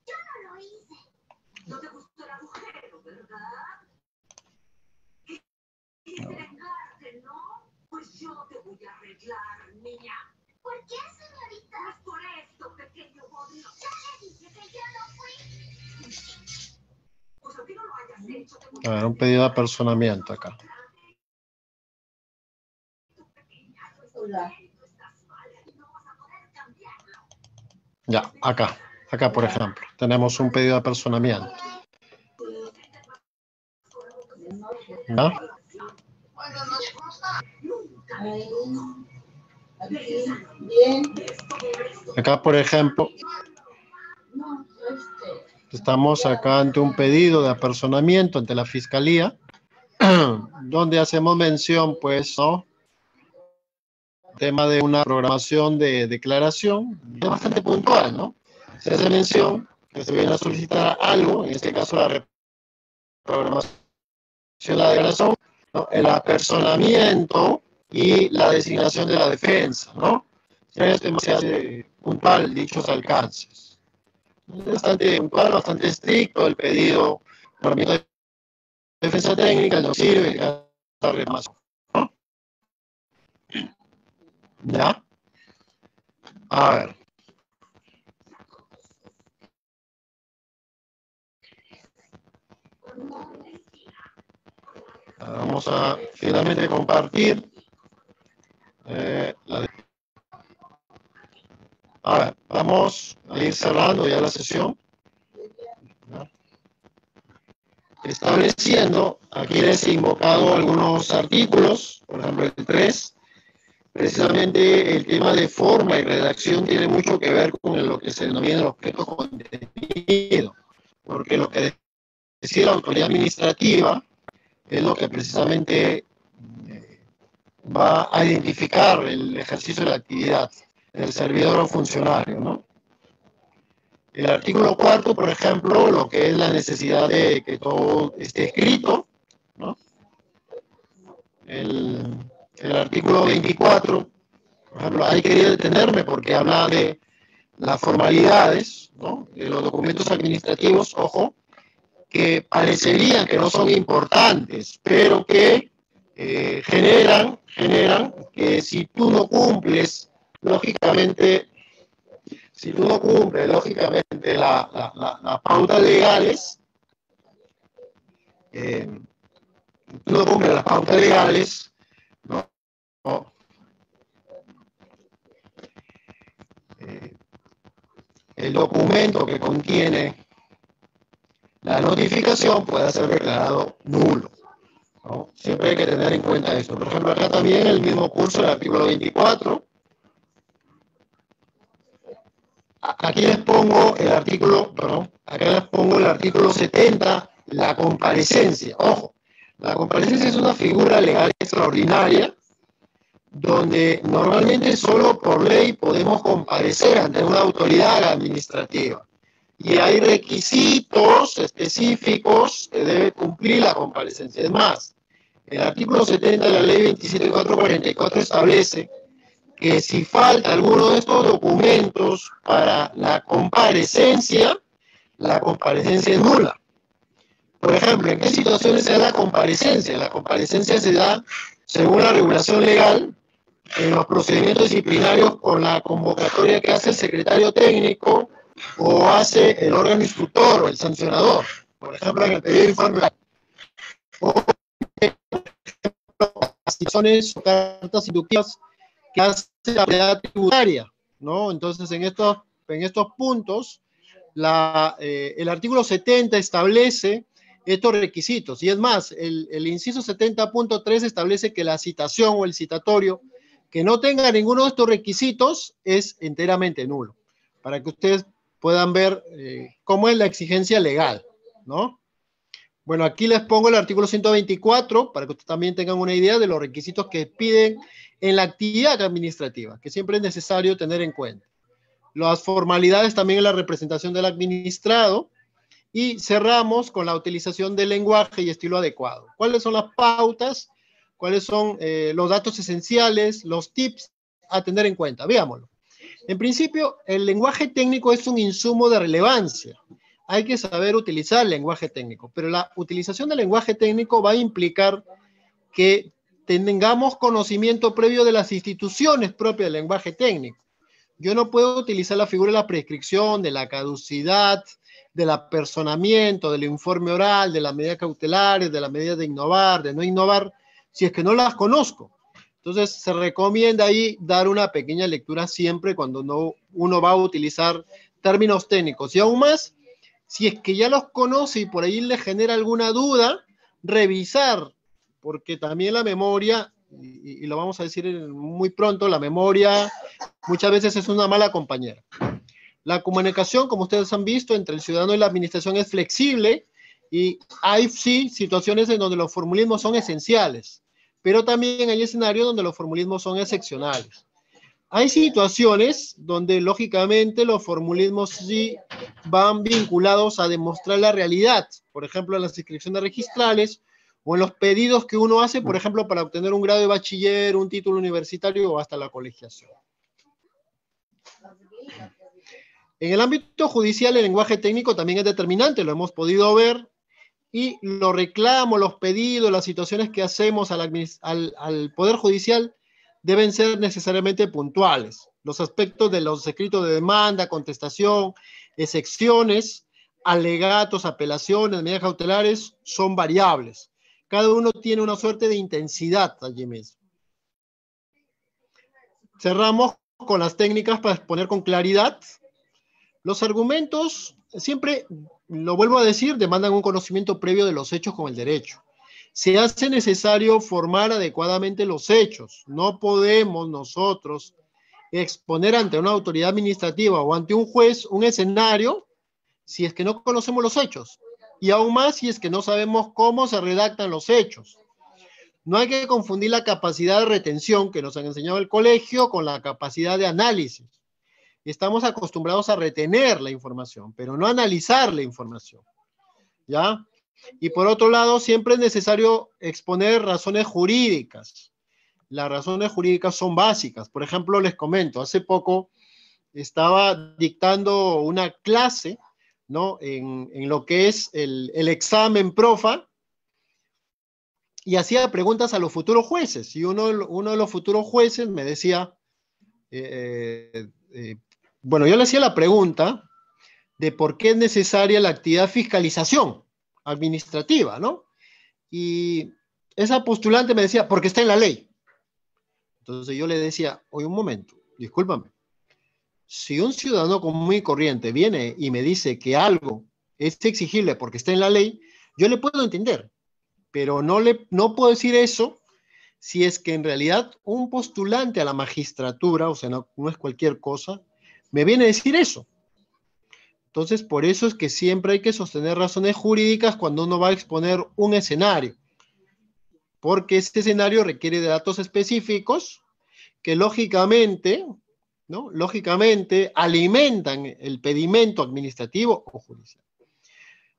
Yo no lo hice. No te gustó el agujero, ¿verdad? Quieres vengarte, ¿no? Pues yo te voy a arreglar, niña. ¿Por qué, señorita? Pues por esto, pequeño bodrio. Yo le dije que yo no fui. Pues aunque no lo hayas hecho, te voy a ver, un pedido de apersonamiento acá. Hola. Ya, acá por ejemplo, tenemos un pedido de apersonamiento. ¿Ya? Aquí, bien. Acá, por ejemplo, estamos acá ante un pedido de apersonamiento ante la Fiscalía, donde hacemos mención, pues, ¿no? Tema de una programación de declaración, es bastante puntual, ¿no? Se hace mención que se viene a solicitar algo, en este caso la reprogramación de la declaración, ¿no? El apersonamiento y la designación de la defensa, ¿no? Se hace puntual dichos alcances. Es bastante puntual, bastante estricto el pedido de defensa técnica, no sirve, ¿no? ¿Ya? A ver. Vamos a finalmente compartir. A ver, vamos a ir cerrando ya la sesión. Estableciendo, aquí les he invocado algunos artículos, por ejemplo el 3. Precisamente el tema de forma y redacción tiene mucho que ver con lo que se denomina el objeto contenido, porque lo que decía la autoridad administrativa es lo que precisamente va a identificar el ejercicio de la actividad del servidor o funcionario, ¿no? El artículo 4, por ejemplo, lo que es la necesidad de que todo esté escrito, ¿no? El artículo 24, por ejemplo, ahí quería detenerme porque habla de las formalidades, ¿no? De los documentos administrativos, ojo, que parecerían que no son importantes, pero que generan que si tú no cumples, lógicamente, las pautas legales, ¿no? El documento que contiene la notificación puede ser declarado nulo, ¿no? Siempre hay que tener en cuenta esto. Por ejemplo, acá también el mismo curso, el artículo 24. Aquí les pongo el artículo, acá les pongo el artículo 70, la comparecencia. Ojo, la comparecencia es una figura legal extraordinaria donde normalmente solo por ley podemos comparecer ante una autoridad administrativa. Y hay requisitos específicos que debe cumplir la comparecencia. Es más, el artículo 70 de la ley 27.444 establece que si falta alguno de estos documentos para la comparecencia es nula. Por ejemplo, ¿en qué situaciones se da la comparecencia? La comparecencia se da, según la regulación legal, en los procedimientos disciplinarios con la convocatoria que hace el secretario técnico o hace el órgano instructor o el sancionador. Por ejemplo, en el pedido de informe o las situaciones o cartas inductivas que hace la autoridad tributaria, ¿no? Entonces, en estos puntos, el artículo 70 establece estos requisitos. Y es más, el inciso 70.3 establece que la citación o el citatorio que no tenga ninguno de estos requisitos es enteramente nulo, para que ustedes puedan ver cómo es la exigencia legal, ¿no? Bueno, aquí les pongo el artículo 124 para que ustedes también tengan una idea de los requisitos que piden en la actividad administrativa, que siempre es necesario tener en cuenta. Las formalidades también en la representación del administrado, y cerramos con la utilización del lenguaje y estilo adecuado. ¿Cuáles son las pautas? ¿Cuáles son los datos esenciales, los tips a tener en cuenta? Veámoslo. En principio, el lenguaje técnico es un insumo de relevancia. Hay que saber utilizar el lenguaje técnico, pero la utilización del lenguaje técnico va a implicar que tengamos conocimiento previo de las instituciones propias del lenguaje técnico. Yo no puedo utilizar la figura de la prescripción, de la caducidad, del apersonamiento, del informe oral, de las medidas cautelares, de las medidas de innovar, de no innovar, si es que no las conozco. Entonces, se recomienda ahí dar una pequeña lectura siempre cuando uno va a utilizar términos técnicos. Y aún más, si es que ya los conoce y por ahí le genera alguna duda, revisar, porque también la memoria, y lo vamos a decir muy pronto, la memoria muchas veces es una mala compañera. La comunicación, como ustedes han visto, entre el ciudadano y la administración es flexible y hay sí situaciones en donde los formulismos son esenciales, pero también hay escenarios donde los formulismos son excepcionales. Hay situaciones donde lógicamente los formulismos sí van vinculados a demostrar la realidad, por ejemplo en las inscripciones registrales o en los pedidos que uno hace, por ejemplo, para obtener un grado de bachiller, un título universitario o hasta la colegiación. En el ámbito judicial, el lenguaje técnico también es determinante, lo hemos podido ver, y los reclamos, los pedidos, las situaciones que hacemos al Poder Judicial deben ser necesariamente puntuales. Los aspectos de los escritos de demanda, contestación, excepciones, alegatos, apelaciones, medidas cautelares son variables. Cada uno tiene una suerte de intensidad allí mismo. Cerramos con las técnicas para exponer con claridad. Los argumentos, siempre, lo vuelvo a decir, demandan un conocimiento previo de los hechos con el derecho. Se hace necesario formar adecuadamente los hechos. No podemos nosotros exponer ante una autoridad administrativa o ante un juez un escenario si es que no conocemos los hechos. Y aún más si es que no sabemos cómo se redactan los hechos. No hay que confundir la capacidad de retención que nos han enseñado el colegio con la capacidad de análisis. estamos acostumbrados a retener la información, pero no a analizar la información, ¿ya? Y por otro lado, siempre es necesario exponer razones jurídicas. Las razones jurídicas son básicas. Por ejemplo, les comento, hace poco estaba dictando una clase, ¿no? En lo que es el examen PROFA, y hacía preguntas a los futuros jueces. Y uno de los futuros jueces me decía, bueno, yo le hacía la pregunta de por qué es necesaria la actividad de fiscalización administrativa, ¿no? Y esa postulante me decía, porque está en la ley. Entonces yo le decía, oye, un momento, discúlpame. Si un ciudadano común y corriente viene y me dice que algo es exigible porque está en la ley, yo le puedo entender, pero no puedo decir eso si es que en realidad un postulante a la magistratura, o sea, no es cualquier cosa, me viene a decir eso. Entonces, por eso es que siempre hay que sostener razones jurídicas cuando uno va a exponer un escenario, porque este escenario requiere de datos específicos que lógicamente, ¿no? Lógicamente alimentan el pedimento administrativo o judicial.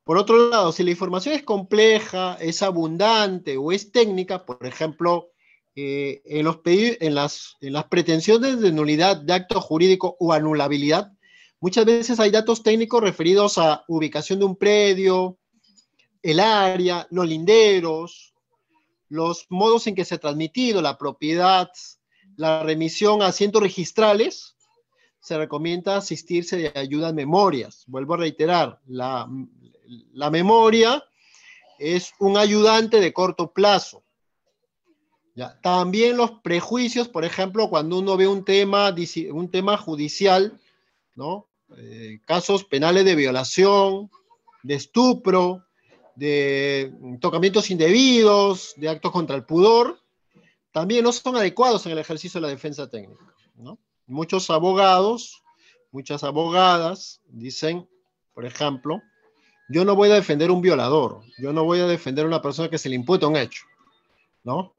Por otro lado, si la información es compleja, es abundante o es técnica, por ejemplo, en las pretensiones de nulidad de acto jurídico o anulabilidad, muchas veces hay datos técnicos referidos a ubicación de un predio, el área, los linderos, los modos en que se ha transmitido la propiedad, la remisión a asientos registrales. Se recomienda asistirse de ayuda en memorias. Vuelvo a reiterar, la memoria es un ayudante de corto plazo. ¿Ya? También los prejuicios, por ejemplo, cuando uno ve un tema judicial, ¿no? Casos penales de violación, de estupro, de tocamientos indebidos, de actos contra el pudor, también no son adecuados en el ejercicio de la defensa técnica, ¿no? Muchos abogados, muchas abogadas dicen, por ejemplo, yo no voy a defender un violador, yo no voy a defender a una persona que se le imputa un hecho, ¿no?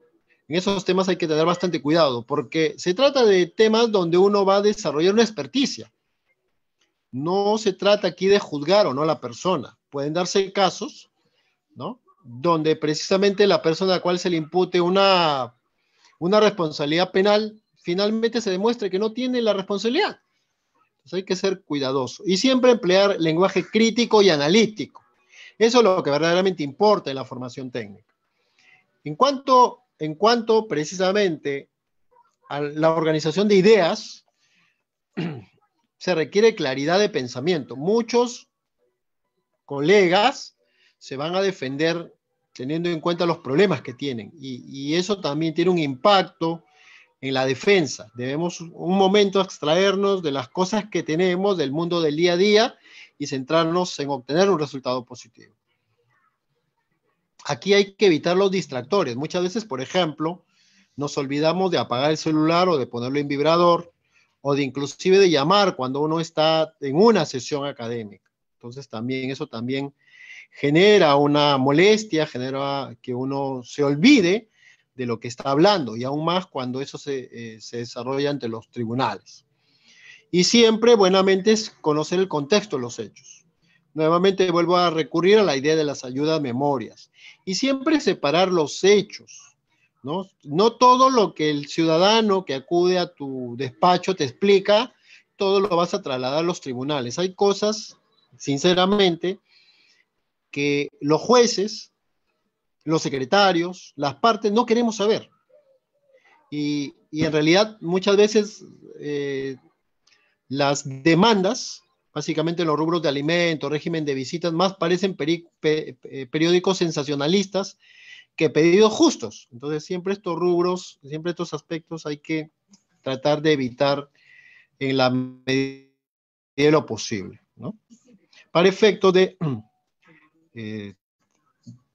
En esos temas hay que tener bastante cuidado, porque se trata de temas donde uno va a desarrollar una experticia. No se trata aquí de juzgar o no a la persona. Pueden darse casos, ¿no? Donde precisamente la persona a la cual se le impute una responsabilidad penal, finalmente se demuestre que no tiene la responsabilidad. Entonces hay que ser cuidadoso. Y siempre emplear lenguaje crítico y analítico. Eso es lo que verdaderamente importa en la formación técnica. En cuanto precisamente a la organización de ideas, se requiere claridad de pensamiento. Muchos colegas se van a defender teniendo en cuenta los problemas que tienen, y eso también tiene un impacto en la defensa. Debemos un momento extraernos de las cosas que tenemos, del mundo del día a día, y centrarnos en obtener un resultado positivo. Aquí hay que evitar los distractores. Muchas veces, por ejemplo, nos olvidamos de apagar el celular o de ponerlo en vibrador, o de inclusive de llamar cuando uno está en una sesión académica. Entonces eso también genera una molestia, genera que uno se olvide de lo que está hablando, y aún más cuando eso se desarrolla ante los tribunales. Y siempre, buenamente, es conocer el contexto de los hechos. Nuevamente vuelvo a recurrir a la idea de las ayudas memorias. Y siempre separar los hechos, ¿no? No todo lo que el ciudadano que acude a tu despacho te explica, todo lo vas a trasladar a los tribunales. Hay cosas, sinceramente, que los jueces, los secretarios, las partes no queremos saber. Y en realidad muchas veces las demandas, básicamente los rubros de alimentos, régimen de visitas, más parecen periódicos sensacionalistas que pedidos justos. Entonces siempre estos rubros, siempre estos aspectos hay que tratar de evitar en la medida de lo posible, ¿no? Para efecto de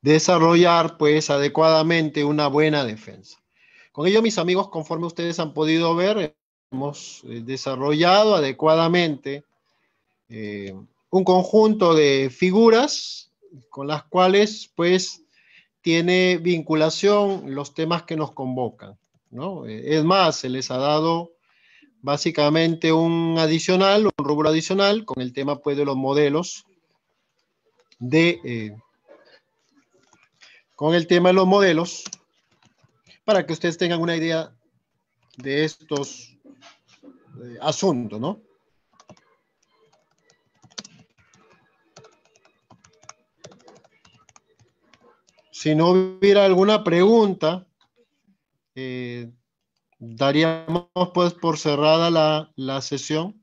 desarrollar pues adecuadamente una buena defensa. Con ello, mis amigos, conforme ustedes han podido ver, hemos desarrollado adecuadamente un conjunto de figuras con las cuales pues tiene vinculación los temas que nos convocan, ¿no? Es más, se les ha dado básicamente un rubro adicional con el tema pues de los modelos para que ustedes tengan una idea de estos asuntos, ¿no? Si no hubiera alguna pregunta, daríamos pues por cerrada la sesión.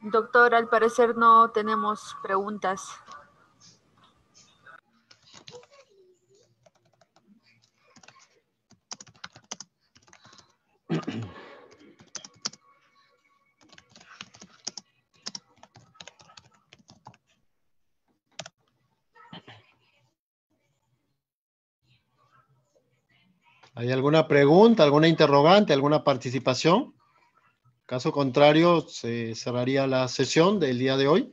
Doctor, al parecer no tenemos preguntas. ¿Hay alguna pregunta, alguna interrogante, alguna participación? Caso contrario, se cerraría la sesión del día de hoy.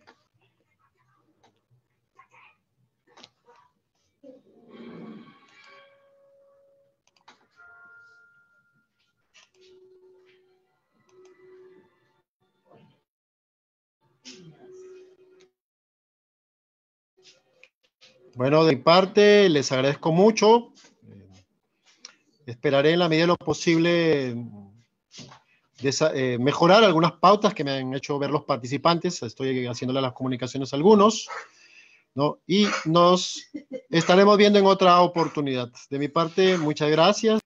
Bueno, de mi parte, les agradezco mucho. Esperaré en la medida de lo posible mejorar algunas pautas que me han hecho ver los participantes. Estoy haciéndole las comunicaciones a algunos, ¿no? Y nos estaremos viendo en otra oportunidad. De mi parte, muchas gracias.